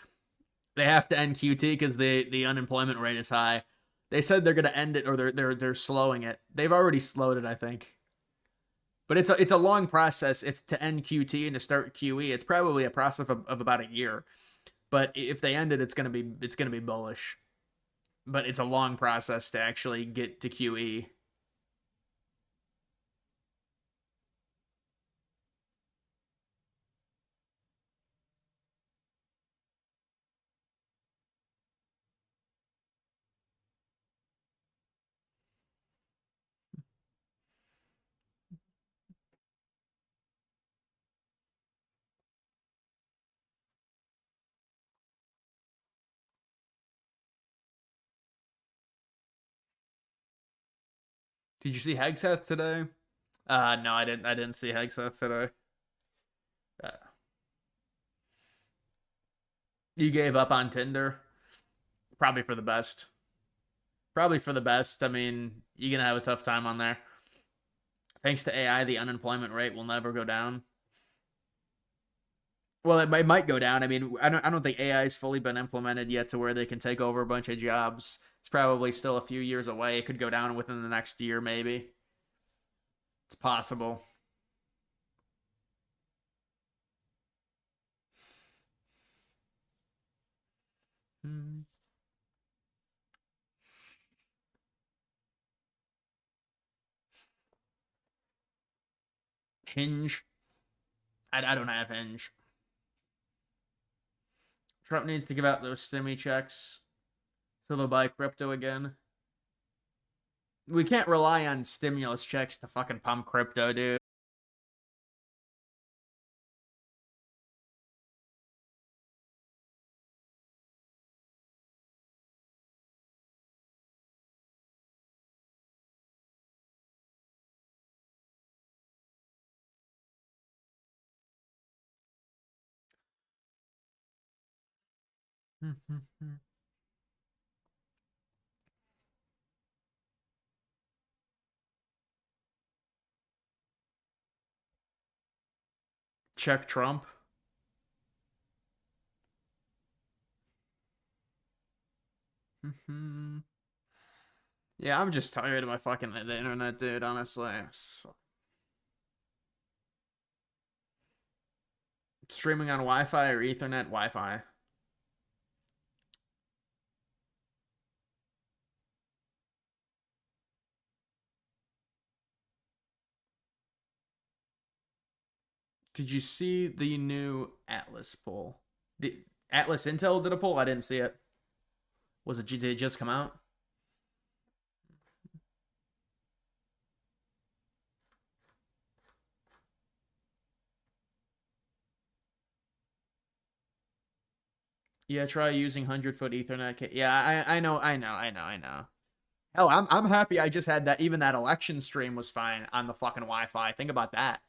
They have to end QT because the unemployment rate is high. They said they're gonna end it, or they're slowing it. They've already slowed it, I think. But it's a long process. If to end QT and to start QE, it's probably a process of about a year. But if they end it, it's gonna be bullish. But it's a long process to actually get to QE. Did you see Hegseth today? No, I didn't. I didn't see Hegseth today. Uh, you gave up on Tinder. Probably for the best. Probably for the best. I mean, you're gonna have a tough time on there. Thanks to AI, the unemployment rate will never go down. Well, it might go down. I mean, I don't think AI has fully been implemented yet to where they can take over a bunch of jobs. It's probably still a few years away. It could go down within the next year, maybe. It's possible. Hinge. I don't have Hinge. Trump needs to give out those stimmy checks so they'll buy crypto again. We can't rely on stimulus checks to fucking pump crypto, dude. Check Trump. Yeah, I'm just tired of my fucking the internet, dude, honestly. Streaming on Wi-Fi or Ethernet? Wi-Fi. Did you see the new Atlas poll? The Atlas Intel did a poll? I didn't see it. Did it just come out? Yeah, try using 100-foot Ethernet. Yeah, I know. Hell, I'm happy I just had that. Even that election stream was fine on the fucking Wi-Fi. Think about that.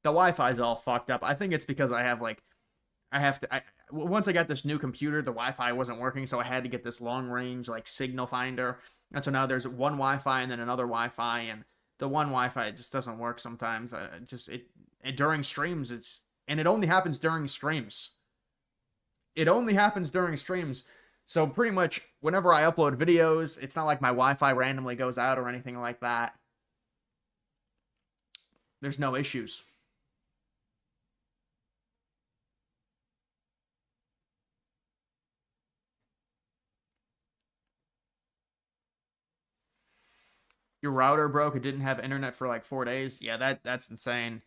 The Wi-Fi's all fucked up. I think it's because I have once I got this new computer, the Wi-Fi wasn't working, so I had to get this long range like signal finder. And so now there's one Wi-Fi and then another Wi-Fi, and the one Wi-Fi just doesn't work sometimes. During streams, and it only happens during streams. It only happens during streams. So pretty much whenever I upload videos, it's not like my Wi-Fi randomly goes out or anything like that. There's no issues. Your router broke. It didn't have internet for like 4 days. Yeah, that's insane.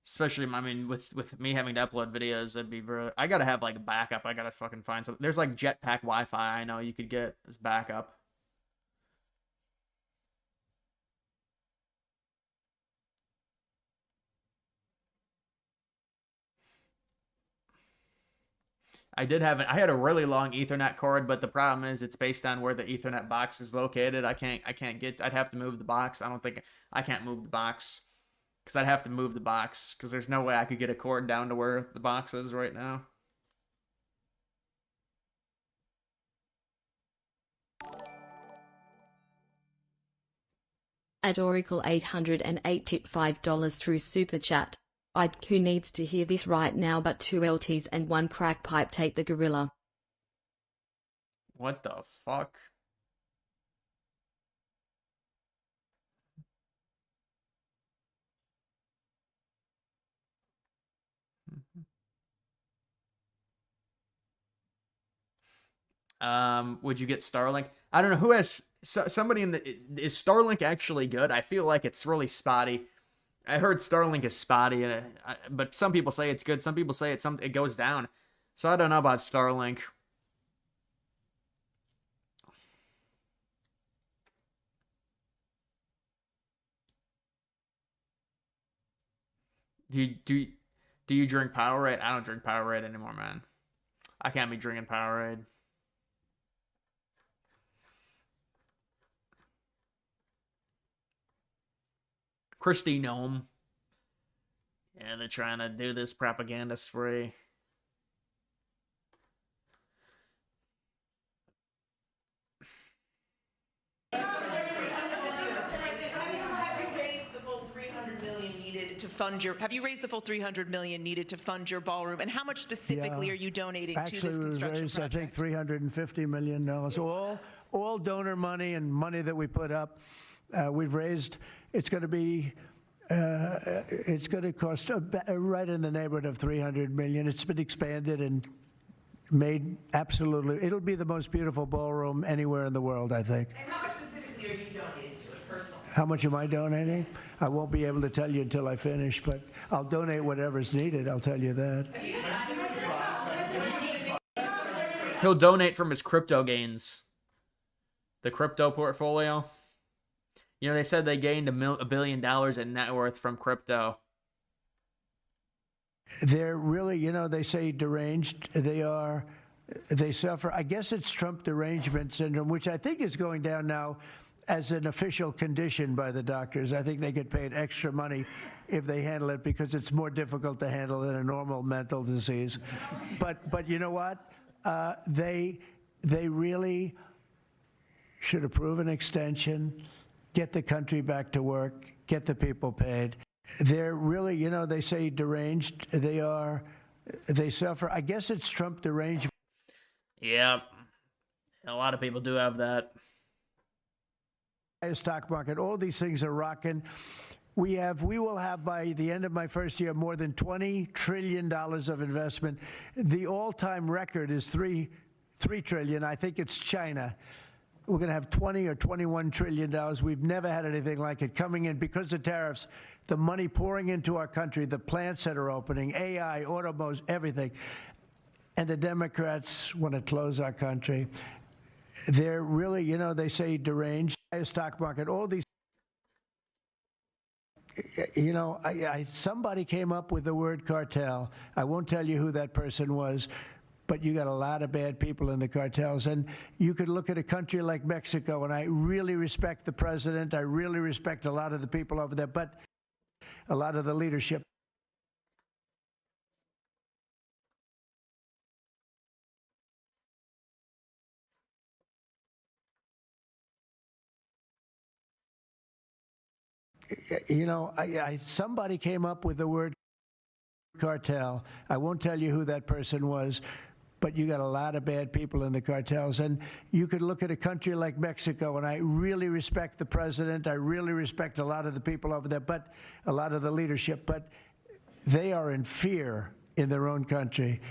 Especially, I mean, with me having to upload videos, that'd be very. I gotta have like a backup. I gotta fucking find something. There's like Jetpack Wi-Fi. I know you could get as backup. I had a really long Ethernet cord, but the problem is it's based on where the Ethernet box is located. I'd have to move the box. I can't move the box because I'd have to move the box because there's no way I could get a cord down to where the box is right now. At Oracle 808 tip $5 through Super Chat. Who needs to hear this right now but 2 LTs and 1 crack pipe take the gorilla. What the fuck? Would you get Starlink? I don't know who has somebody is Starlink actually good? I feel like it's really spotty. I heard Starlink is spotty, but some people say it's good. Some people say it goes down. So I don't know about Starlink. Do you drink Powerade? I don't drink Powerade anymore, man. I can't be drinking Powerade. Christy Gnome. Yeah, they're trying to do this propaganda spree. To fund your, have you raised the full $300 million needed to fund your ballroom, and how much specifically are you donating to this construction raised, project? I think $350 million. All donor money and money that we put up, we've raised. It's going to be, it's going to cost right in the neighborhood of $300 million. It's been expanded and made absolutely. It'll be the most beautiful ballroom anywhere in the world, I think. And how much specifically are you donating to it personally? How much am I donating? I won't be able to tell you until I finish, but I'll donate whatever's needed, I'll tell you that. He'll donate from his crypto gains. The crypto portfolio. You know, they said they gained $1 billion in net worth from crypto. They're really, you know, they say deranged. They suffer. I guess it's Trump derangement syndrome, which I think is going down now as an official condition by the doctors. I think they get paid extra money if they handle it because it's more difficult to handle than a normal mental disease. But you know what? They really should approve an extension, get the country back to work, get the people paid. They're really, you know, they say deranged. They suffer. I guess it's Trump derangement. Yeah. A lot of people do have that. Stock market, all these things are rocking. We will have by the end of my first year more than $20 trillion of investment. The all-time record is $3 trillion. I think it's China. We're going to have $20 or $21 trillion. We've never had anything like it coming in because of tariffs. The money pouring into our country, the plants that are opening, AI, automobiles, everything. And the Democrats want to close our country. They're really, you know, they say deranged. Stock market, all these, you know, somebody came up with the word cartel. I won't tell you who that person was, but you got a lot of bad people in the cartels. And you could look at a country like Mexico, and I really respect the president. I really respect a lot of the people over there, but a lot of the leadership. You know, somebody came up with the word cartel. I won't tell you who that person was, but you got a lot of bad people in the cartels. And you could look at a country like Mexico, and I really respect the president. I really respect a lot of the people over there, but a lot of the leadership. But they are in fear in their own country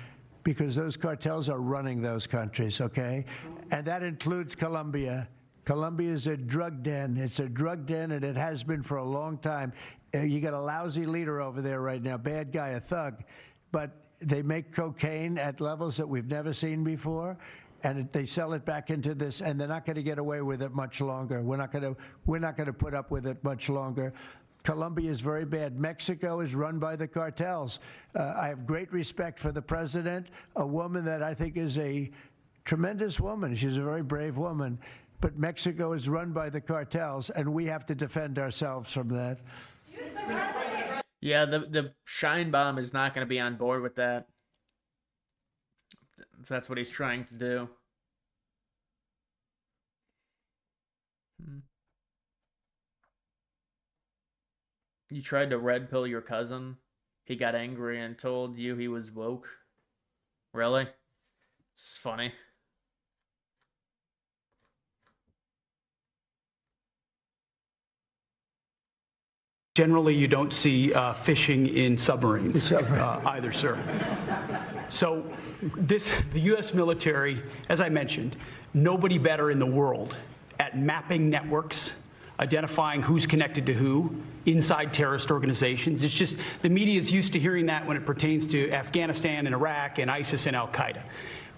because those cartels are running those countries, okay? And that includes Colombia. Colombia is a drug den. It's a drug den, and it has been for a long time. You got a lousy leader over there right now, bad guy, a thug, but they make cocaine at levels that we've never seen before, and they sell it back into this, and they're not going to get away with it much longer. We're not going to put up with it much longer. Colombia is very bad. Mexico is run by the cartels. I have great respect for the president, a woman that I think is a tremendous woman. She's a very brave woman. But Mexico is run by the cartels, and we have to defend ourselves from that. Yeah, the Sheinbaum is not going to be on board with that. If that's what he's trying to do. You tried to red pill your cousin. He got angry and told you he was woke. Really? It's funny. Generally, you don't see fishing in submarines either, sir. So the U.S. military, as I mentioned, nobody better in the world at mapping networks, identifying who's connected to who inside terrorist organizations. It's just the media is used to hearing that when it pertains to Afghanistan and Iraq and ISIS and Al-Qaeda.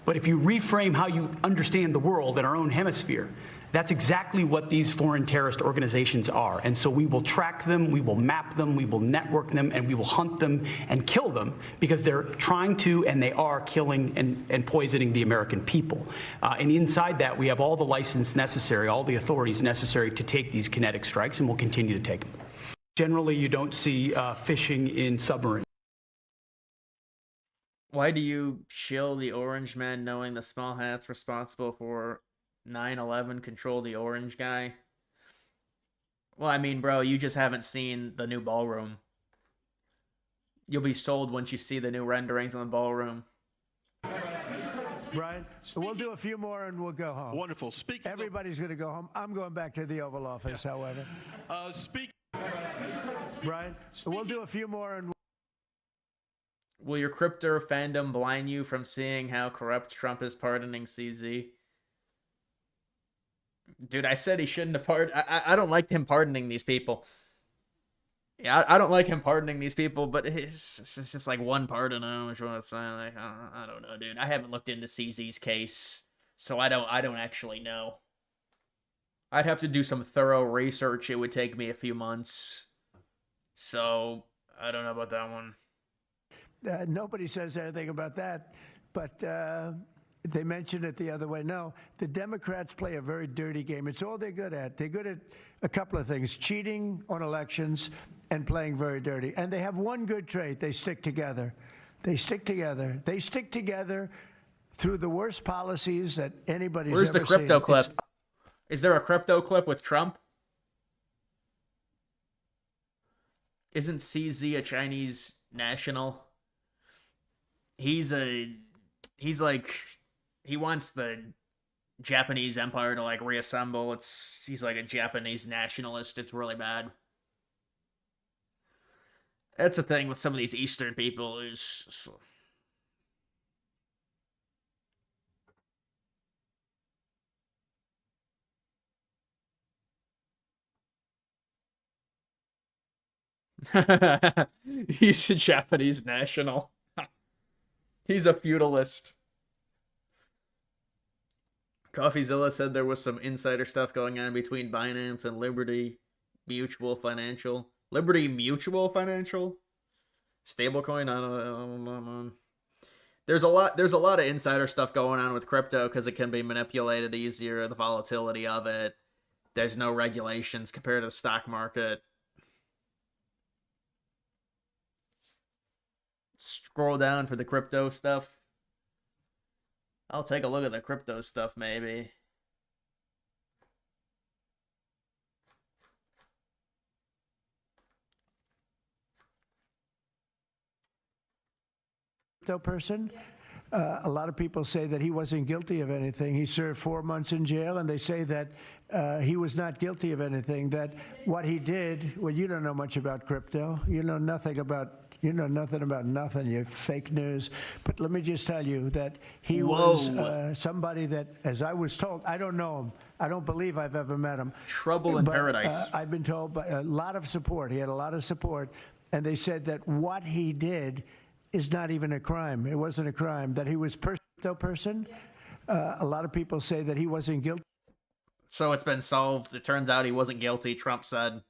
But if you reframe how you understand the world in our own hemisphere, that's exactly what these foreign terrorist organizations are. And so we will track them, we will map them, we will network them, and we will hunt them and kill them because they're trying to and they are killing and poisoning the American people. And inside that, we have all the license necessary, all the authorities necessary to take these kinetic strikes, and we'll continue to take them. Generally, you don't see fishing in submarines. Why do you shill the orange man knowing the small hat's responsible for 9/11 control the orange guy? Well, I mean, bro, you just haven't seen the new ballroom. You'll be sold once you see the new renderings on the ballroom. Brian, so we'll do a few more and we'll go home. Wonderful. Everybody's going to go home. I'm going back to the Oval Office, however. Brian, so we'll do a few more and Will your crypto fandom blind you from seeing how corrupt Trump is pardoning CZ? Dude, I said he shouldn't have pardoned. I don't like him pardoning these people. Yeah, I don't like him pardoning these people, but it's just like one pardon. I which one to say. Like, I don't know, dude. I haven't looked into CZ's case, so I don't actually know. I'd have to do some thorough research. It would take me a few months, so I don't know about that one. Nobody says anything about that, but they mentioned it the other way. No, the Democrats play a very dirty game. It's all they're good at. They're good at a couple of things: cheating on elections and playing very dirty. And they have one good trait: they stick together. They stick together. They stick together through the worst policies that anybody's Where's ever the crypto seen. clip? Is there a crypto clip with Trump? Isn't CZ a Chinese national? He wants the Japanese empire to like reassemble. He's like a Japanese nationalist. It's really bad. That's the thing with some of these Eastern people is he's a Japanese national. He's a feudalist. CoffeeZilla said there was some insider stuff going on between Binance and Liberty Mutual Financial. Liberty Mutual Financial? Stablecoin? I don't know. There's a lot of insider stuff going on with crypto because it can be manipulated easier, the volatility of it. There's no regulations compared to the stock market. Scroll down for the crypto stuff. I'll take a look at the crypto stuff, maybe. Person. A lot of people say that he wasn't guilty of anything. He served 4 months in jail, and they say that he was not guilty of anything, that what he did, well, you don't know much about crypto. You know nothing about You know nothing about nothing. You fake news. But let me just tell you that he Whoa. was somebody that, as I was told, I don't know him. I don't believe I've ever met him. Trouble in But, paradise. I've been told by a lot of support. He had a lot of support. And they said that what he did is not even a crime. It wasn't a crime. That he was person. A lot of people say that he wasn't guilty. So it's been solved. It turns out he wasn't guilty, Trump said.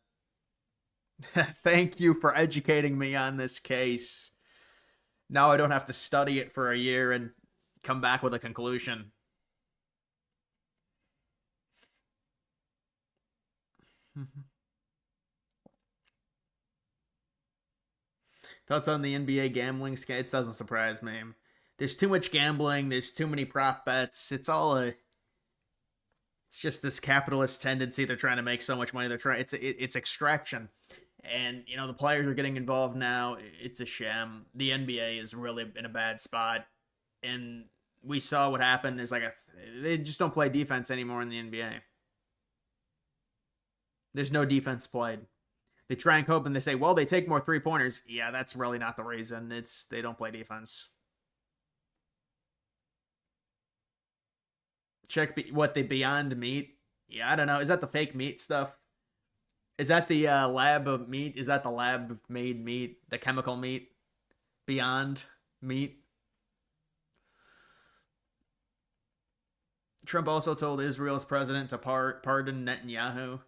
Thank you for educating me on this case. Now I don't have to study it for a year and come back with a conclusion. Thoughts on the NBA gambling scale? It doesn't surprise me. There's too much gambling. There's too many prop bets. It's just this capitalist tendency. They're trying to make so much money. It's extraction. And, you know, the players are getting involved now. It's a sham. The NBA is really in a bad spot. And we saw what happened. They just don't play defense anymore in the NBA. There's no defense played. They try and cope and they say, well, they take more three-pointers. Yeah, that's really not the reason. They don't play defense. Check what the Beyond Meat. Yeah, I don't know. Is that the fake meat stuff? Is that the lab of meat? Is that the lab-made meat? The chemical meat? Beyond Meat? Trump also told Israel's president to pardon Netanyahu.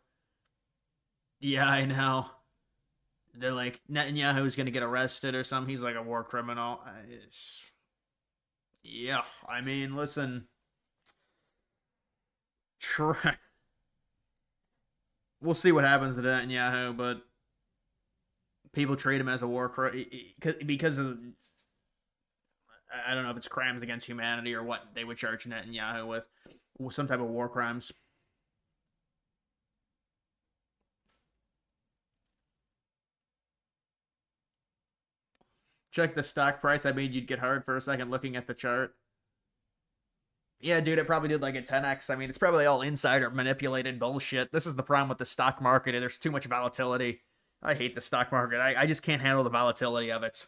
Yeah, I know. They're like, Netanyahu's going to get arrested or something. He's like a war criminal. Yeah, I mean, listen. We'll see what happens to Netanyahu, but people treat him as a war crime because of, I don't know if it's crimes against humanity or what they would charge Netanyahu with, some type of war crimes. Check the stock price. I mean, you'd get hard for a second looking at the chart. Yeah, dude, it probably did like a 10x. I mean, it's probably all insider manipulated bullshit. This is the problem with the stock market. There's too much volatility. I hate the stock market. I just can't handle the volatility of it.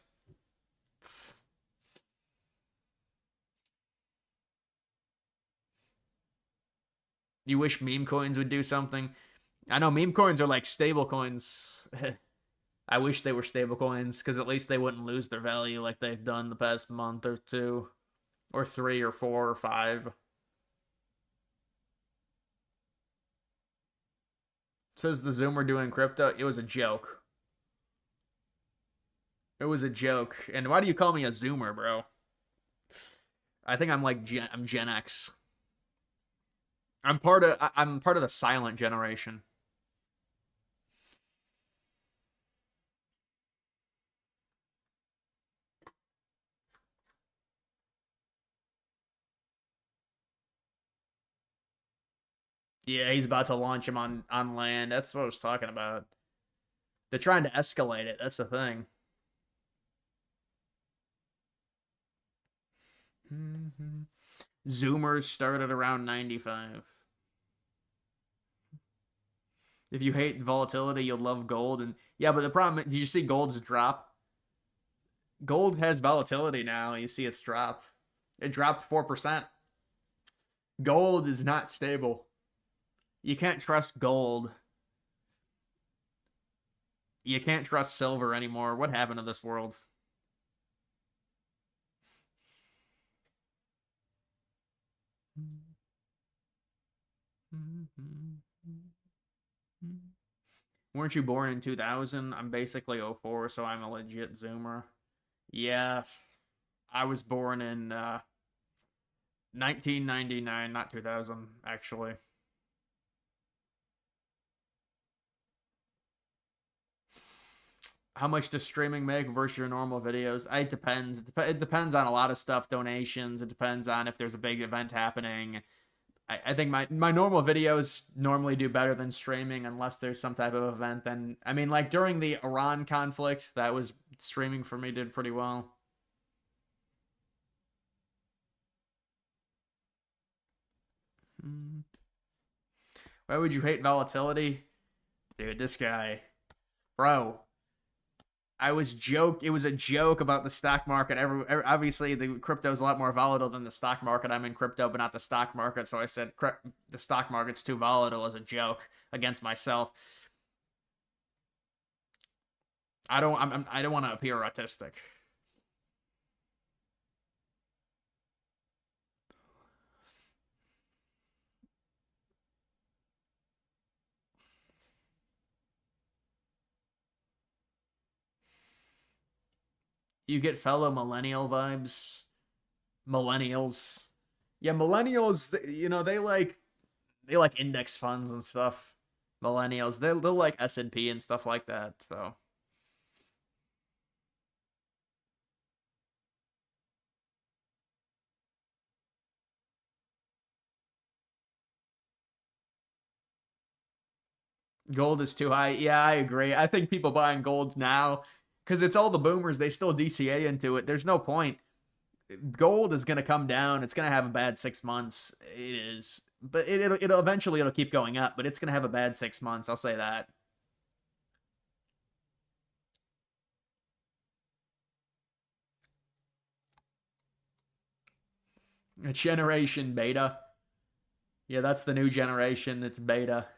You wish meme coins would do something? I know meme coins are like stable coins. I wish they were stable coins because at least they wouldn't lose their value like they've done the past month or two. Or 3 or 4 or 5. Says the Zoomer doing crypto. It was a joke. It was a joke. And why do you call me a Zoomer, bro? I think I'm like I'm Gen X. I'm part of the silent generation. Yeah, he's about to launch him on land. That's what I was talking about. They're trying to escalate it. That's the thing. Zoomers started around 95. If you hate volatility, you'll love gold. And yeah, but the problem, did you see gold's drop? Gold has volatility now. You see its drop. It dropped 4%. Gold is not stable. You can't trust gold. You can't trust silver anymore. What happened to this world? Weren't you born in 2000? I'm basically 04, so I'm a legit Zoomer. Yeah, I was born in 1999, not 2000, actually. How much does streaming make versus your normal videos? It depends. It depends on a lot of stuff, donations. It depends on if there's a big event happening. I think my normal videos normally do better than streaming unless there's some type of event. Then, I mean, like during the Iran conflict, that was streaming for me did pretty well. Why would you hate volatility? Dude, this guy. Bro. I was joke. It was a joke about the stock market. Obviously, the crypto is a lot more volatile than the stock market. I'm in crypto, but not the stock market. So I said the stock market's too volatile as a joke against myself. I don't want to appear autistic. You get fellow millennial vibes. Millennials. Yeah, millennials, they like index funds and stuff. Millennials, they'll like S&P and stuff like that, so. Gold is too high. Yeah, I agree. I think people buying gold now, because it's all the boomers, they still DCA into it. There's no point. Gold is going to come down. It's going to have a bad 6 months. It is. But it'll eventually keep going up, but it's going to have a bad 6 months. I'll say that. Generation beta. Yeah, that's the new generation. It's beta.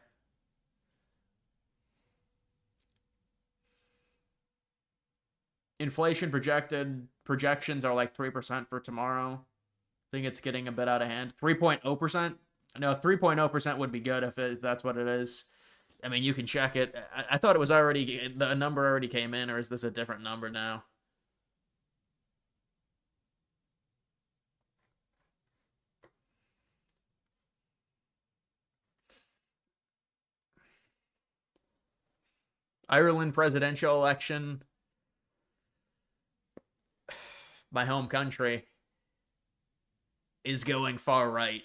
Inflation projections are like 3% for tomorrow. I think it's getting a bit out of hand. 3.0%? No, 3.0% would be good if that's what it is. I mean, you can check it. I thought it was already, the number already came in, or is this a different number now? Ireland presidential election. My home country is going far right.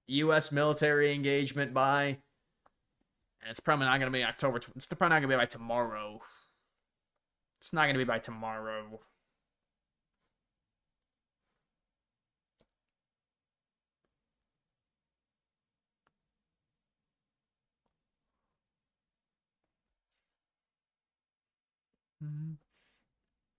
U.S. military engagement by, and it's probably not going to be October. It's probably not going to be by tomorrow. It's not going to be by tomorrow.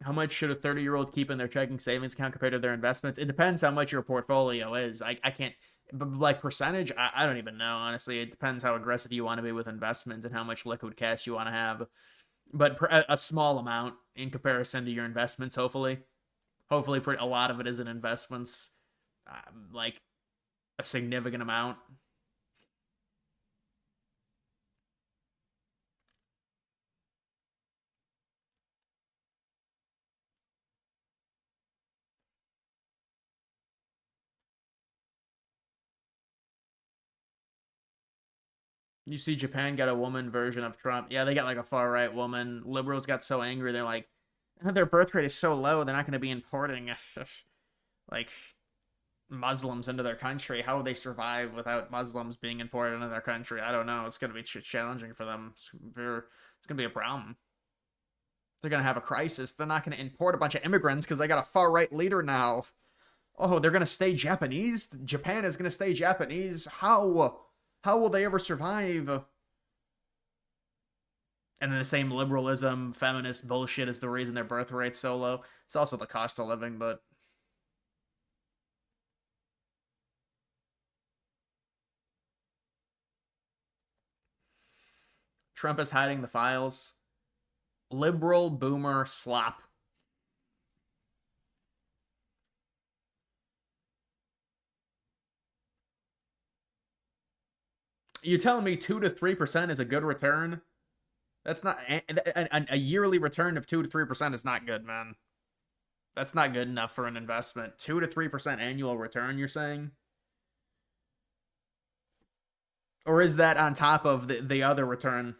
How much should a 30-year-old keep in their checking savings account compared to their investments? It depends how much your portfolio is. I can't, but like percentage, I don't even know, honestly. It depends how aggressive you want to be with investments and how much liquid cash you want to have. But a small amount in comparison to your investments, hopefully. Hopefully a lot of it is in investments. Like a significant amount. You see Japan got a woman version of Trump. Yeah, they got like a far-right woman. Liberals got so angry, they're like, their birth rate is so low, they're not going to be importing, like, Muslims into their country. How would they survive without Muslims being imported into their country? I don't know. It's going to be challenging for them. It's going to be a problem. They're going to have a crisis. They're not going to import a bunch of immigrants because they got a far-right leader now. Oh, they're going to stay Japanese? Japan is going to stay Japanese? How? How will they ever survive? And then the same liberalism, feminist bullshit is the reason their birth rate's so low. It's also the cost of living, but... Trump is hiding the files. Liberal boomer slop. You're telling me 2 to 3% is a good return? That's not a yearly return of 2 to 3% is not good, man. That's not good enough for an investment. 2 to 3% annual return, you're saying? Or is that on top of the other return?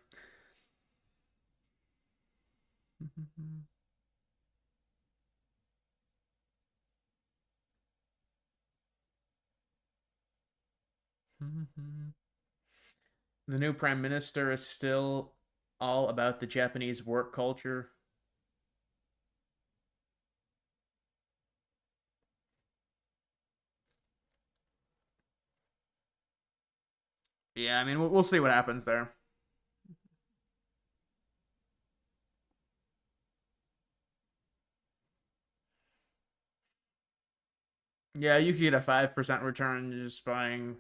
The new prime minister is still all about the Japanese work culture. Yeah, I mean, we'll see what happens there. Yeah, you could get a 5% return just buying.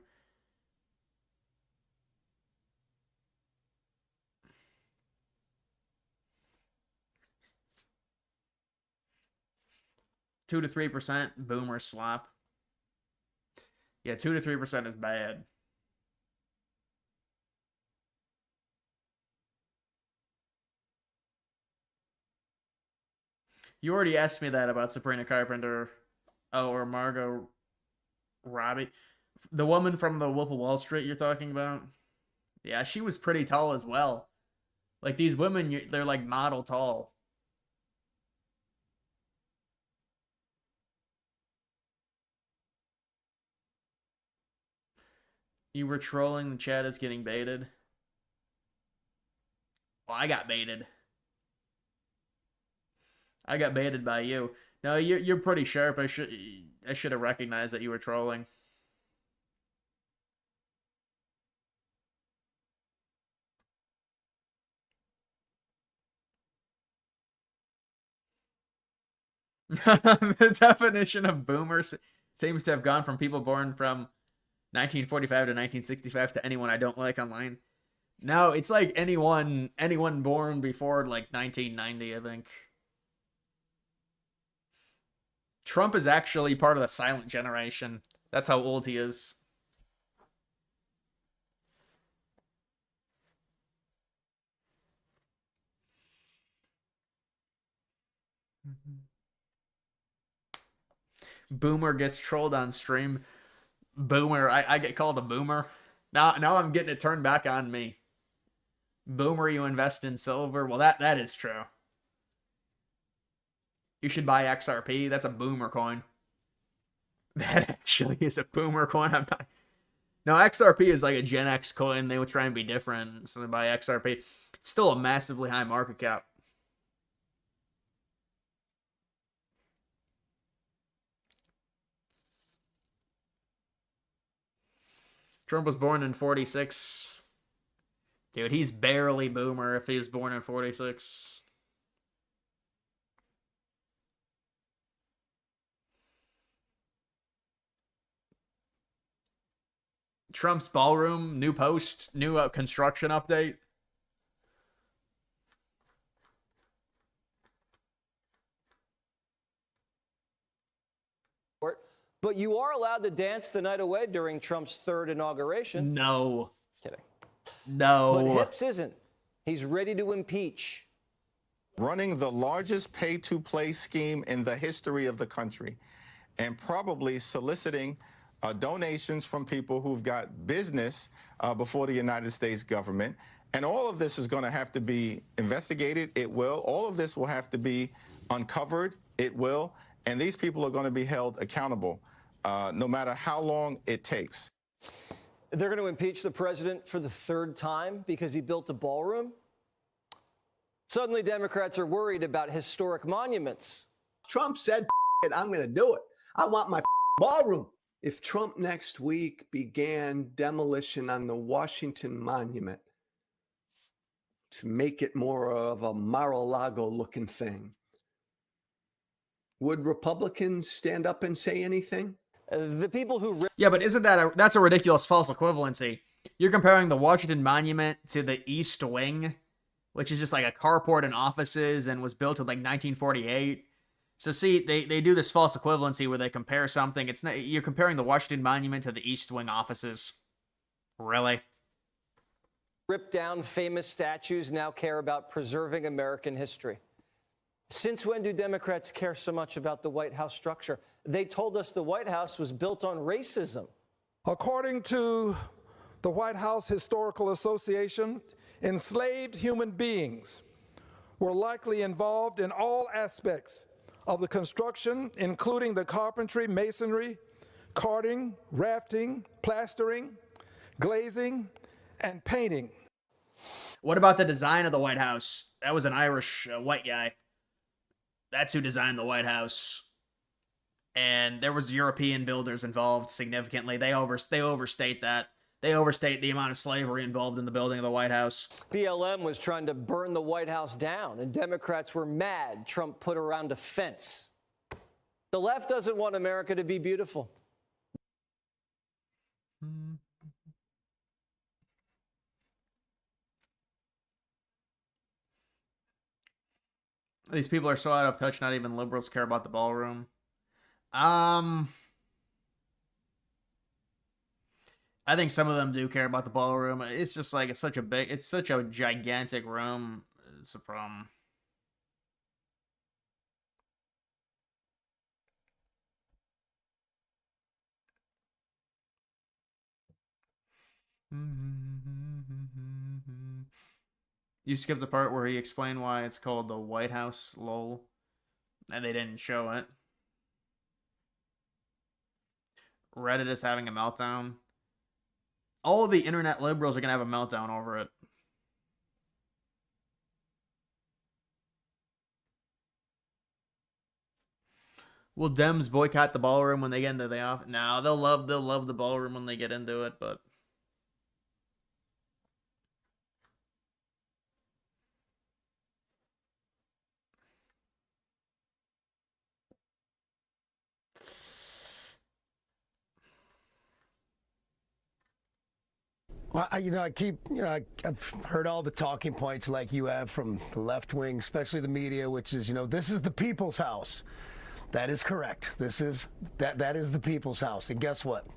Two to 3% boomer slop. Yeah, 2 to 3% is bad. You already asked me that about Sabrina Carpenter. Oh, or Margot Robbie. The woman from the Wolf of Wall Street you're talking about? Yeah, she was pretty tall as well. Like, these women, they're like model tall. You were trolling, the chat is getting baited. Well, I got baited. I got baited by you. No, you're pretty sharp. I should have recognized that you were trolling. The definition of boomer seems to have gone from people born from 1945 to 1965 to anyone I don't like online. No, it's like anyone born before like 1990, I think. Trump is actually part of the silent generation. That's how old he is. Boomer gets trolled on stream. Boomer, I get called a boomer. Now I'm getting it turned back on me. Boomer, you invest in silver. Well, that is true. You should buy XRP. That's a boomer coin. That actually is a boomer coin. I'm not. No, XRP is like a Gen X coin. They would try and be different, so they buy XRP. It's still a massively high market cap. Trump was born in 46. Dude, he's barely boomer if he was born in 46. Trump's ballroom, new post, new construction update. But you are allowed to dance the night away during Trump's third inauguration. No. Kidding. No. But Hips isn't. He's ready to impeach. Running the largest pay-to-play scheme in the history of the country and probably soliciting donations from people who've got business before the United States government. And all of this is going to have to be investigated. It will. All of this will have to be uncovered. It will. And these people are going to be held accountable, no matter how long it takes. They're going to impeach the president for the third time because he built a ballroom? Suddenly, Democrats are worried about historic monuments. Trump said, I'm going to do it. I want my ballroom. If Trump next week began demolition on the Washington Monument to make it more of a Mar-a-Lago looking thing, would Republicans stand up and say anything? The people who... Yeah, but isn't that's a ridiculous false equivalency? You're comparing the Washington Monument to the East Wing, which is just like a carport and offices and was built in like 1948. So see, they do this false equivalency where they compare something. It's not, you're comparing the Washington Monument to the East Wing offices. Really? Ripped down famous statues now care about preserving American history. Since when do Democrats care so much about the White House structure? They told us the White House was built on racism. According to the White House Historical Association, enslaved human beings were likely involved in all aspects of the construction, including the carpentry, masonry, carting, rafting, plastering, glazing, and painting. What about the design of the White House? That was an Irish white guy. That's who designed the White House. And there was European builders involved significantly. They overstate that. They overstate the amount of slavery involved in the building of the White House. BLM was trying to burn the White House down, and Democrats were mad Trump put around a fence. The left doesn't want America to be beautiful. These people are so out of touch, not even liberals care about the ballroom. I think some of them do care about the ballroom. It's just like, it's such a gigantic room. It's a problem. You skipped the part where he explained why it's called the White House, lol. And they didn't show it. Reddit is having a meltdown. All the internet liberals are going to have a meltdown over it. Will Dems boycott the ballroom when they get into the office? No, they'll love the ballroom when they get into it, but well, I've heard all the talking points like you have from the left wing, especially the media, which is, this is the people's house. That is correct. That is the people's house. And guess what?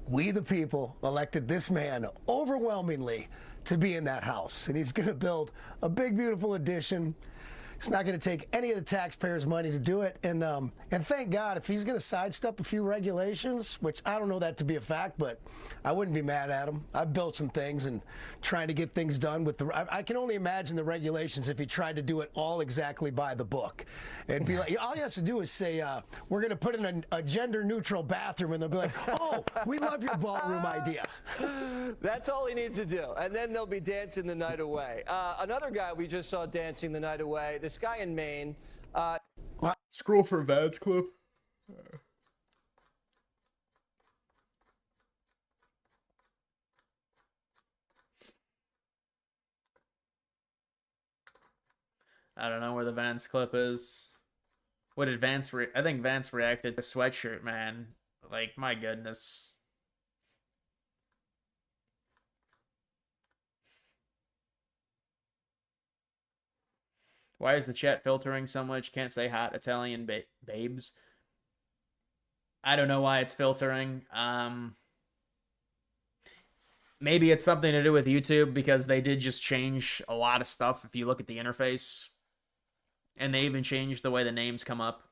We, the people, elected this man overwhelmingly to be in that house. And he's going to build a big, beautiful addition. It's not going to take any of the taxpayers' money to do it. And thank God, if he's going to sidestep a few regulations, which I don't know that to be a fact, but I wouldn't be mad at him. I've built some things and trying to get things done with I can only imagine the regulations if he tried to do it all exactly by the book. It'd be like, all he has to do is say, we're going to put in a gender-neutral bathroom, and they'll be like, oh, we love your ballroom idea. That's all he needs to do. And then they'll be dancing the night away. Another guy we just saw dancing the night away, this guy in Maine. Scroll for Vance clip. I don't know where the Vance clip is. What did Vance I think Vance reacted to sweatshirt, man. Like, my goodness. Why is the chat filtering so much? Can't say hot Italian babes. I don't know why it's filtering. Maybe it's something to do with YouTube, because they did just change a lot of stuff if you look at the interface. And they even changed the way the names come up.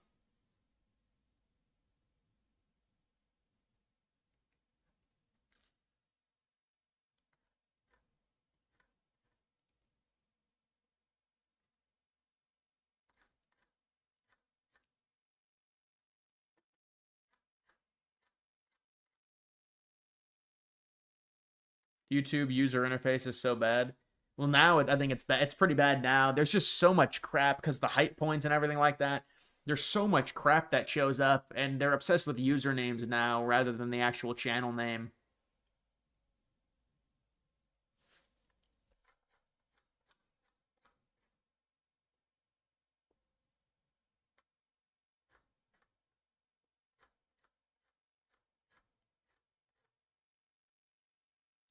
YouTube user interface is so bad. Well, now I think it's bad. It's pretty bad now. There's just so much crap because the height points and everything like that. There's so much crap that shows up, and they're obsessed with usernames now rather than the actual channel name.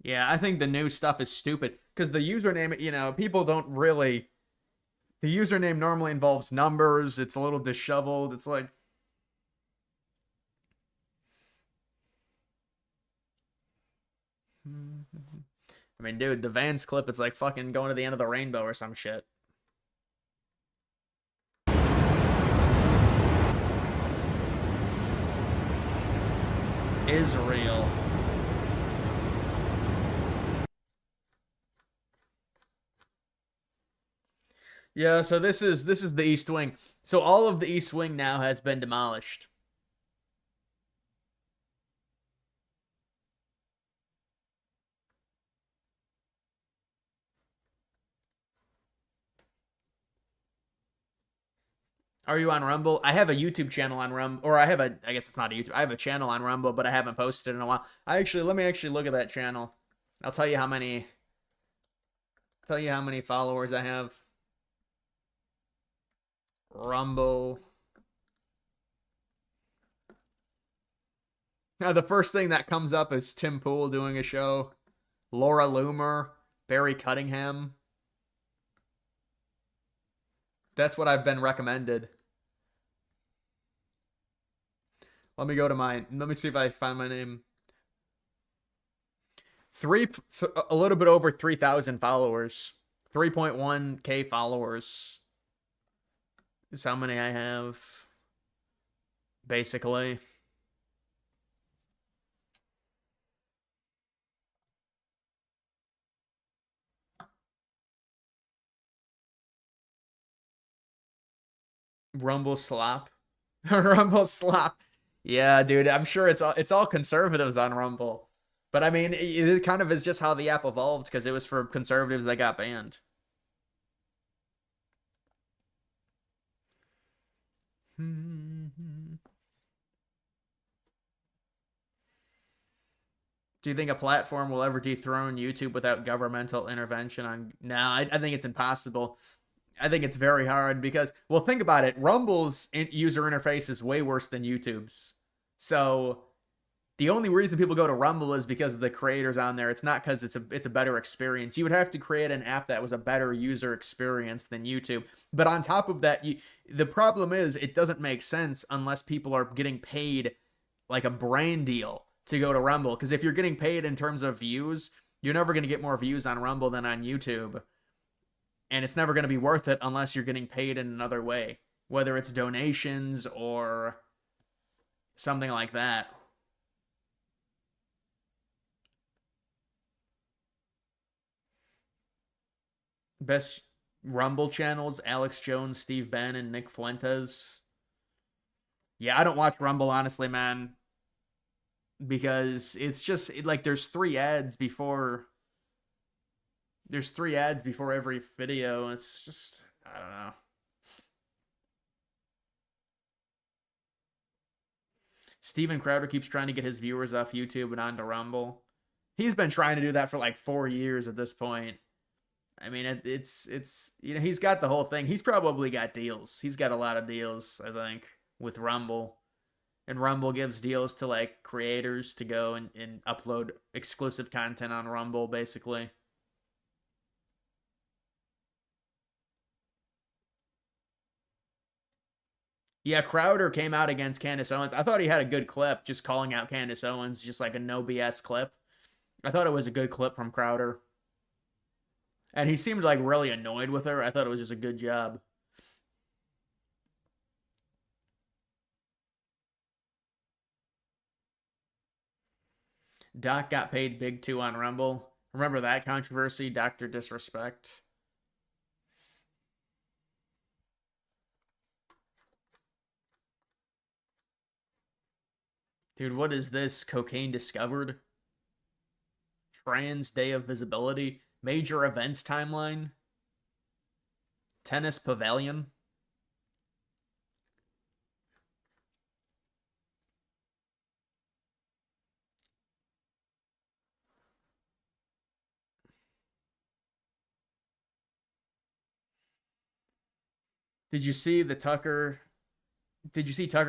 Yeah, I think the new stuff is stupid because the username, people don't really. The username normally involves numbers. It's a little disheveled. It's like. I mean, dude, the Vance clip, it's like fucking going to the end of the rainbow or some shit. Israel. Yeah, so this is the East Wing. So all of the East Wing now has been demolished. Are you on Rumble? I have a YouTube channel on Rumble, or I guess it's not a YouTube. I have a channel on Rumble, but I haven't posted in a while. Let me actually look at that channel. I'll tell you how many followers I have. Rumble. Now, the first thing that comes up is Tim Pool doing a show. Laura Loomer. Barry Cunningham. That's what I've been recommended. Let me go to mine. Let me see if I find my name. A little bit over 3,000 followers. 3.1K followers is how many I have, basically. Rumble slop. Rumble slop. Yeah, dude, I'm sure it's all conservatives on Rumble. But I mean, it kind of is just how the app evolved, because it was for conservatives that got banned. Do you think a platform will ever dethrone YouTube without governmental intervention? No, I think it's impossible. I think it's very hard because, well, think about it. Rumble's user interface is way worse than YouTube's. So the only reason people go to Rumble is because of the creators on there. It's not because it's a better experience. You would have to create an app that was a better user experience than YouTube. But on top of that, the problem is it doesn't make sense unless people are getting paid like a brand deal to go to Rumble. Because if you're getting paid in terms of views, you're never going to get more views on Rumble than on YouTube. And it's never going to be worth it unless you're getting paid in another way, whether it's donations or something like that. Best Rumble channels: Alex Jones, Steve Bannon, and Nick Fuentes. Yeah, I don't watch Rumble, honestly, man, because it's just like there's 3 ads before every video. It's just, I don't know. Steven Crowder keeps trying to get his viewers off YouTube and onto Rumble. He's been trying to do that for like 4 years at this point. I mean, it's you know, he's got the whole thing. He's probably got deals. He's got a lot of deals, I think, with Rumble. And Rumble gives deals to like creators to go and upload exclusive content on Rumble, basically. Yeah, Crowder came out against Candace Owens. I thought he had a good clip, just calling out Candace Owens, just like a no BS clip. I thought it was a good clip from Crowder. And he seemed like really annoyed with her. I thought it was just a good job. Doc got paid big too on Rumble. Remember that controversy? Dr. Disrespect. Dude, what is this? Cocaine discovered? Trans Day of Visibility? Major events timeline? Tennis pavilion? Did you see Tucker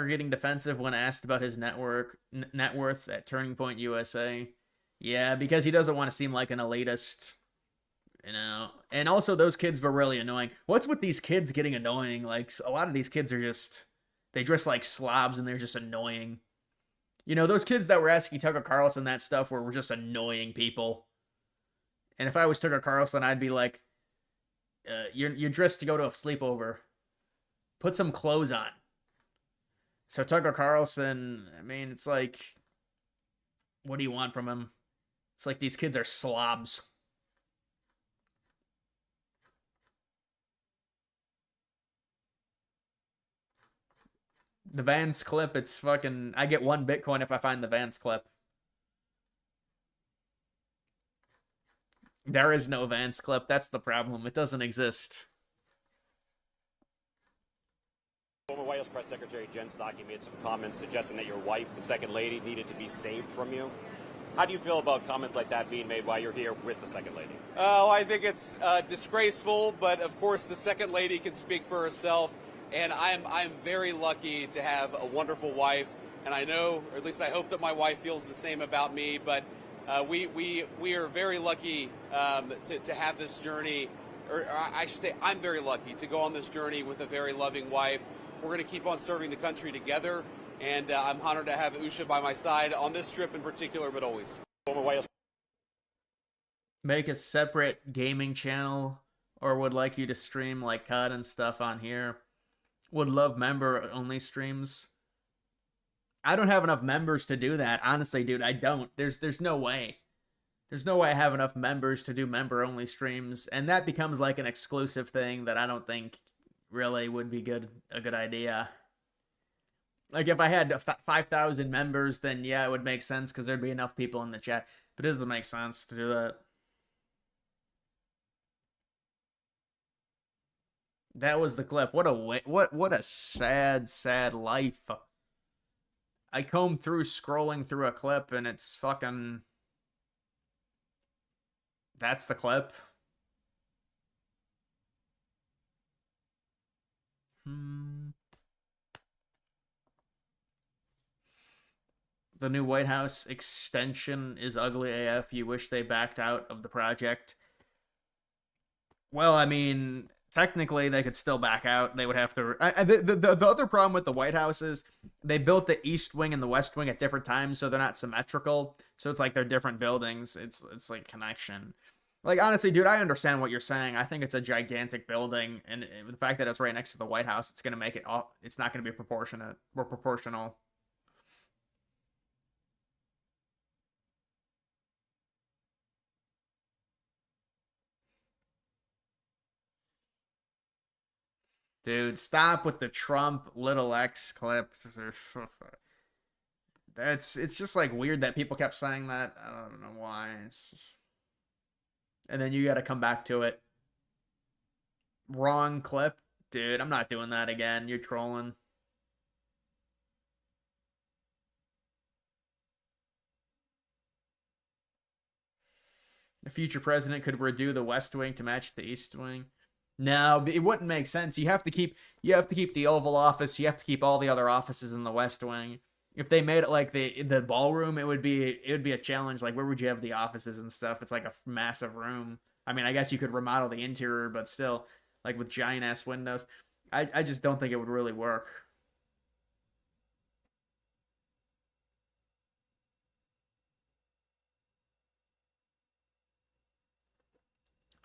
getting defensive when asked about his net worth at Turning Point USA? Yeah, because he doesn't want to seem like an elitist, you know. And also, those kids were really annoying. What's with these kids getting annoying? Like, a lot of these kids are just, they dress like slobs and they're just annoying. You know, those kids that were asking Tucker Carlson that stuff were just annoying people. And if I was Tucker Carlson, I'd be like, you're dressed to go to a sleepover. Put some clothes on. So Tucker Carlson, I mean, it's like, what do you want from him? It's like these kids are slobs. The Vance clip, it's fucking, I get 1 Bitcoin if I find the Vance clip. There is no Vance clip. That's the problem. It doesn't exist. Former White House Press Secretary Jen Psaki made some comments suggesting that your wife, the Second Lady, needed to be saved from you. How do you feel about comments like that being made while you're here with the Second Lady? Oh, I think it's disgraceful, but of course the Second Lady can speak for herself, and I'm very lucky to have a wonderful wife, and I know, or at least I hope that my wife feels the same about me, but we are very lucky to have this journey, or I should say I'm very lucky to go on this journey with a very loving wife. We're going to keep on serving the country together, and I'm honored to have Usha by my side on this trip in particular, but always. Make a separate gaming channel, or would like you to stream like COD and stuff on here. Would love member-only streams. I don't have enough members to do that. Honestly, dude, I don't. There's no way. There's no way I have enough members to do member-only streams, and that becomes like an exclusive thing that I don't think really would be a good idea. Like if I had 5,000 members, then yeah, it would make sense because there'd be enough people in the chat. But it doesn't make sense to do that. That was the clip. What a sad life. I combed through scrolling through a clip and it's fucking... That's the clip. The new White House extension is ugly AF. You wish they backed out of the project. Well, I mean, technically they could still back out. They would have to... The other problem with the White House is they built the East Wing and the West Wing at different times, so they're not symmetrical. So it's like they're different buildings. It's like connection. Like, honestly, dude, I understand what you're saying. I think it's a gigantic building, and the fact that it's right next to the White House, it's going to make it all... It's not going to be proportionate or proportional. Dude, stop with the Trump little X clip. It's just like weird that people kept saying that. I don't know why. It's just... And then you got to come back to it. Wrong clip. Dude, I'm not doing that again. You're trolling. The future president could redo the West Wing to match the East Wing. No, it wouldn't make sense. You have to keep the Oval Office. You have to keep all the other offices in the West Wing. If they made it like the ballroom, it would be a challenge. Like, where would you have the offices and stuff? It's like a massive room. I mean, I guess you could remodel the interior, but still, like with giant ass windows. I just don't think it would really work.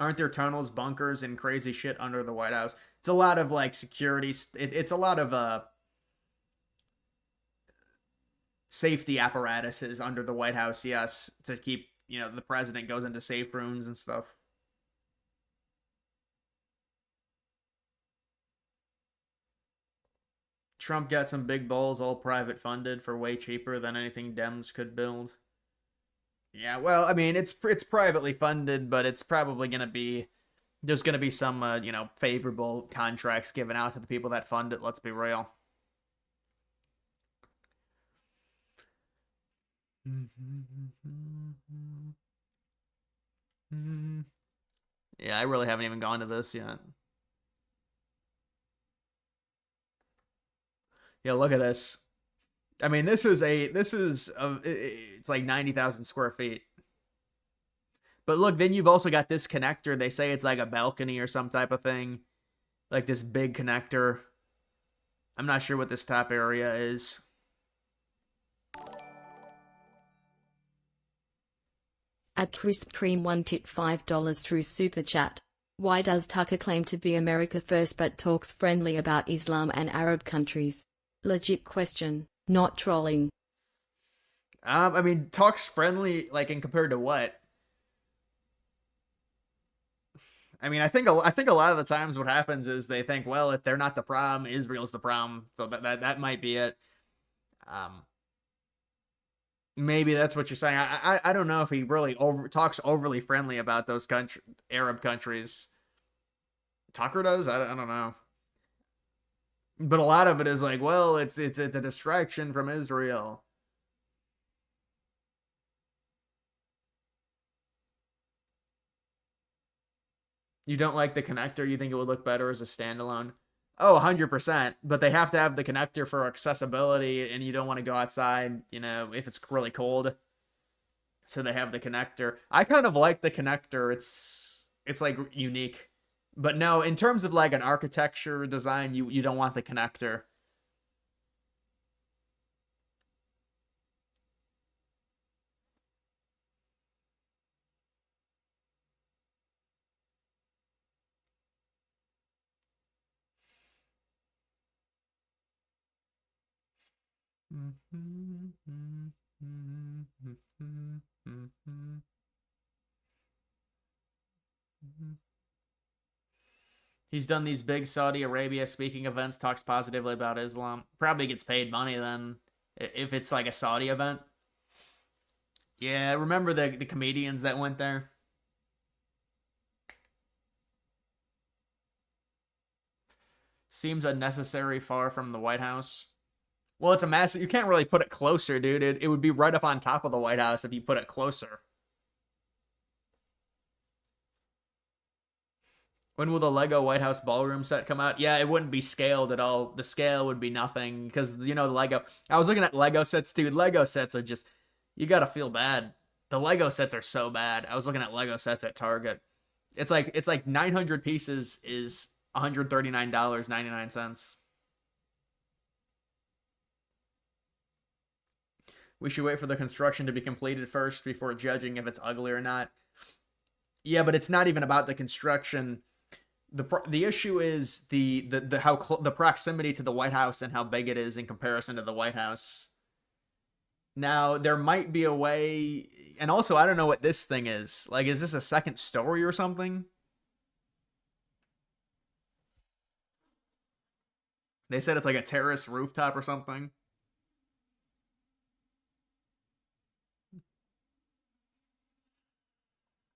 Aren't there tunnels, bunkers, and crazy shit under the White House? It's a lot of, like, security. It's a lot of safety apparatuses under the White House, yes, to keep, the president goes into safe rooms and stuff. Trump got some big bowls, all private funded, for way cheaper than anything Dems could build. Yeah, well, I mean, it's privately funded, but it's probably going to be... There's going to be some, favorable contracts given out to the people that fund it, let's be real. Yeah, I really haven't even gone to this yet. Yeah, look at this. I mean, it's like 90,000 square feet. But look, then you've also got this connector. They say it's like a balcony or some type of thing. Like this big connector. I'm not sure what this top area is. At Crisp Cream 1 tip $5 through Super Chat. Why does Tucker claim to be America first but talks friendly about Islam and Arab countries? Legit question, not trolling. I mean, talks friendly, like, in compared to what? I mean, I think a lot of the times what happens is they think, well, if they're not the problem, Israel's the problem. So that might be it. Maybe that's what you're saying. I don't know if he really talks overly friendly about those Arab countries. Tucker does? I don't know. But a lot of it is like, well, it's a distraction from Israel. You don't like the connector? You think it would look better as a standalone? Oh, 100%. But they have to have the connector for accessibility, and you don't want to go outside, you know, if it's really cold. So they have the connector. I kind of like the connector. It's like unique. But no, in terms of like an architecture design, you don't want the connector. He's done these big Saudi Arabia speaking events, talks positively about Islam. Probably gets paid money then, if it's like a Saudi event. Yeah, remember the comedians that went there? Seems unnecessary, far from the White House. Well, it's a massive... You can't really put it closer, dude. It would be right up on top of the White House if you put it closer. When will the Lego White House ballroom set come out? Yeah, it wouldn't be scaled at all. The scale would be nothing because, you know, the Lego... I was looking at Lego sets, dude. Lego sets are just... You gotta feel bad. The Lego sets are so bad. I was looking at Lego sets at Target. It's like 900 pieces is $139.99. We should wait for the construction to be completed first before judging if it's ugly or not. Yeah, but it's not even about the construction. The issue is the proximity to the White House and how big it is in comparison to the White House. Now, there might be a way, and also I don't know what this thing is. Like, is this a second story or something? They said it's like a terrace rooftop or something.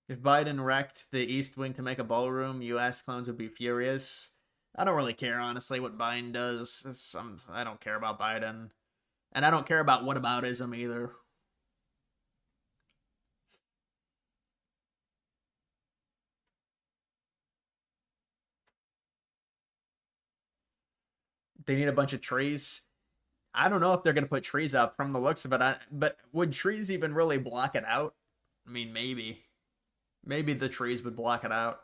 If Biden wrecked the East Wing to make a ballroom, U.S. clones would be furious. I don't really care, honestly, what Biden does. I don't care about Biden. And I don't care about whataboutism either. They need a bunch of trees. I don't know if they're going to put trees up from the looks of it. But would trees even really block it out? I mean, maybe. Maybe the trees would block it out.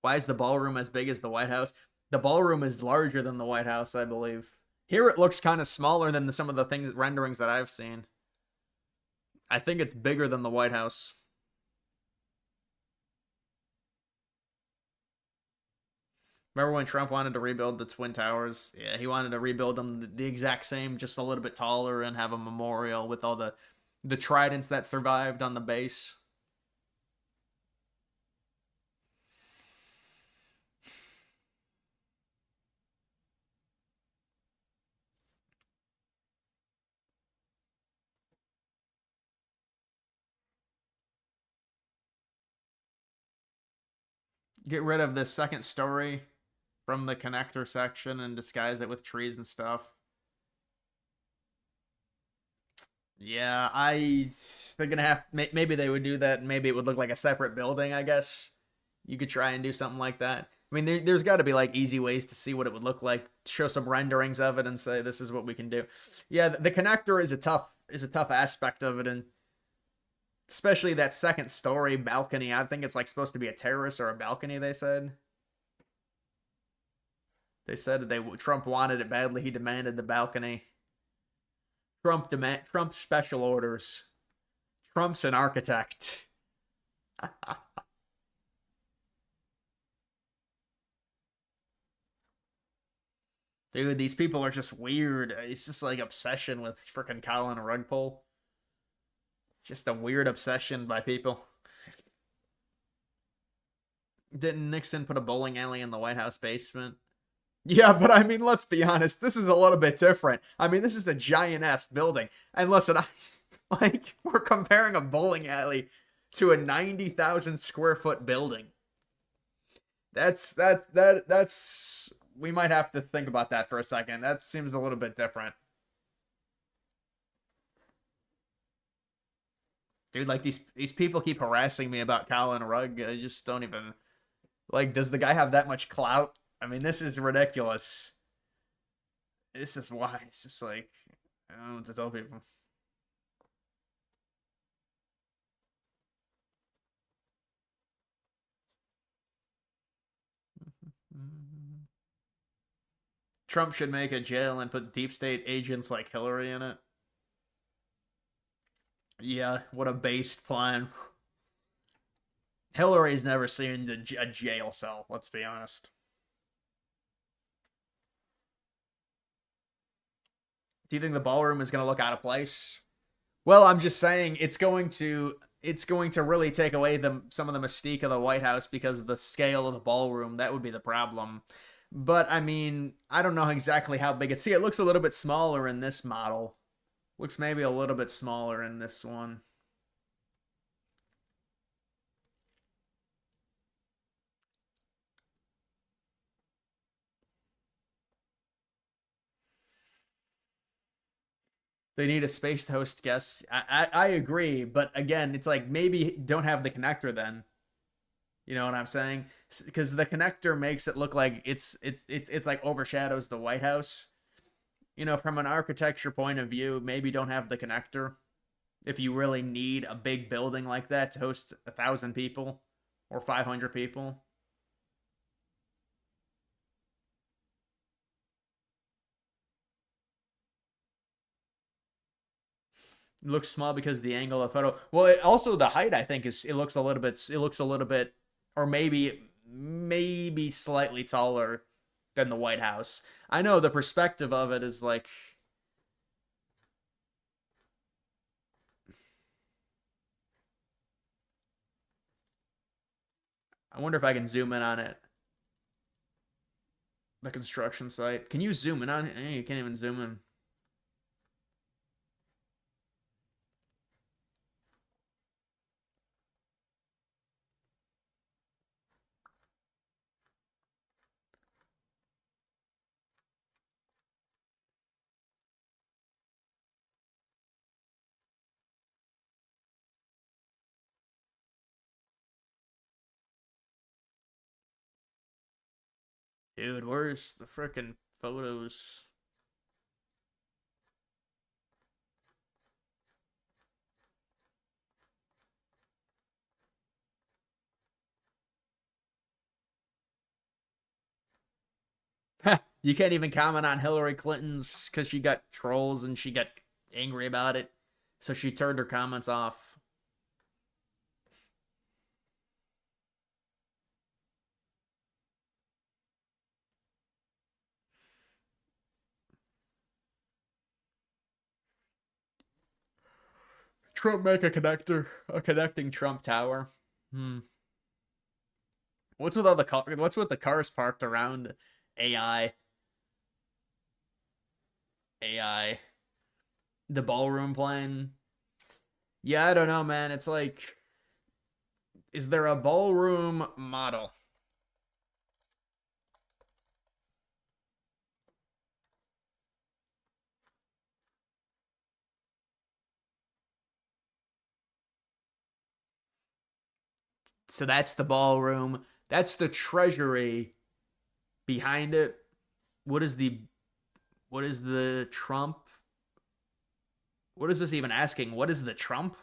Why is the ballroom as big as the White House? The ballroom is larger than the White House, I believe. Here it looks kind of smaller than some of the renderings that I've seen. I think it's bigger than the White House. Remember when Trump wanted to rebuild the Twin Towers? Yeah, he wanted to rebuild them the exact same, just a little bit taller, and have a memorial with all the tridents that survived on the base. Get rid of the second story from the connector section and disguise it with trees and stuff. Yeah, they're gonna have, maybe they would do that, and maybe it would look like a separate building, I guess. You could try and do something like that. I mean, there's got to be like easy ways to see what it would look like, show some renderings of it and say, this is what we can do. Yeah, the connector is a tough aspect of it, and especially that second story balcony. I think it's like supposed to be a terrace or a balcony, they said. They said Trump wanted it badly. He demanded the balcony. Trump special orders. Trump's an architect. Dude, these people are just weird. It's just like obsession with freaking Colin Rugpole. Just a weird obsession by people. Didn't Nixon put a bowling alley in the White House basement? Yeah, but I mean, let's be honest. This is a little bit different. I mean, this is a giant-ass building. And listen, we're comparing a bowling alley to a 90,000 square foot building. That's we might have to think about that for a second. That seems a little bit different. Dude, like these people keep harassing me about Colin Rugg. I just don't even like. Does the guy have that much clout? I mean, this is ridiculous. This is why it's just like I don't know what to tell people. Trump should make a jail and put deep state agents like Hillary in it. Yeah, what a based plan. Hillary's never seen a jail cell, let's be honest. Do you think the ballroom is going to look out of place? Well, I'm just saying it's going to really take away some of the mystique of the White House because of the scale of the ballroom. That would be the problem. But I mean, I don't know exactly how big it. See, it looks a little bit smaller in this model. Looks maybe a little bit smaller in this one. They need a space to host guests. I agree, but again, it's like maybe don't have the connector then. You know what I'm saying? Because the connector makes it look like it's like overshadows the White House. You know, from an architecture point of view, maybe don't have the connector if you really need a big building like that to host 1,000 people or 500 people. It looks small because of the angle of the photo. Well, it also the height I think it looks a little bit or maybe slightly taller than the White House. I know the perspective of it is like I wonder if I can zoom in on it. The construction site. Can you zoom in on it? You can't even zoom in. Dude, where's the frickin' photos? You can't even comment on Hillary Clinton's because she got trolls and she got angry about it. So she turned her comments off. Trump make a connecting Trump Tower. What's with the cars parked around AI? The ballroom plan. Yeah, I don't know, man. It's like, is there a ballroom model? So that's the ballroom. That's the treasury behind it. What is the Trump? What is this even asking? What is the Trump?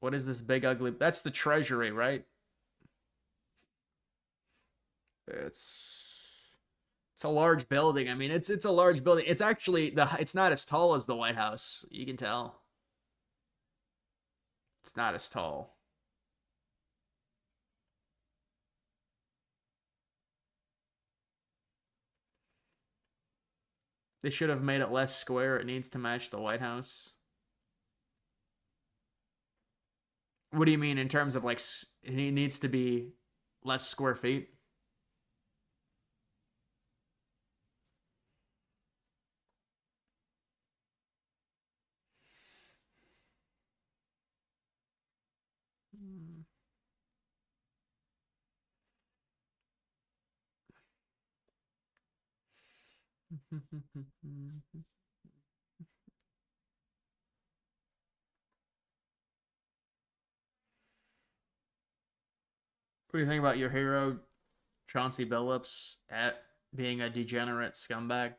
What is this big ugly? That's the treasury, right? It's a large building. I mean, it's a large building. It's actually it's not as tall as the White House. You can tell. It's not as tall. They should have made it less square. It needs to match the White House. What do you mean in terms of like it needs to be less square feet? What do you think about your hero, Chauncey Billups, at being a degenerate scumbag?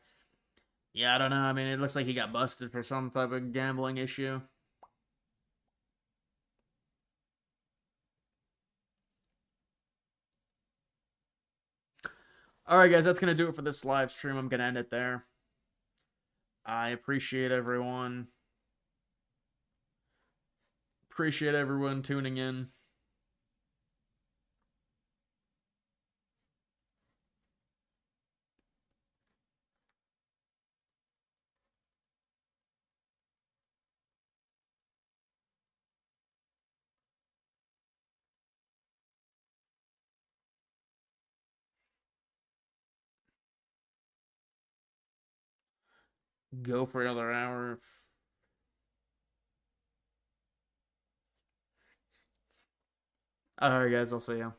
Yeah, I don't know. I mean, it looks like he got busted for some type of gambling issue. All right, guys, that's going to do it for this live stream. I'm going to end it there. I appreciate everyone. Appreciate everyone tuning in. Go for another hour. All right, guys, I'll see you.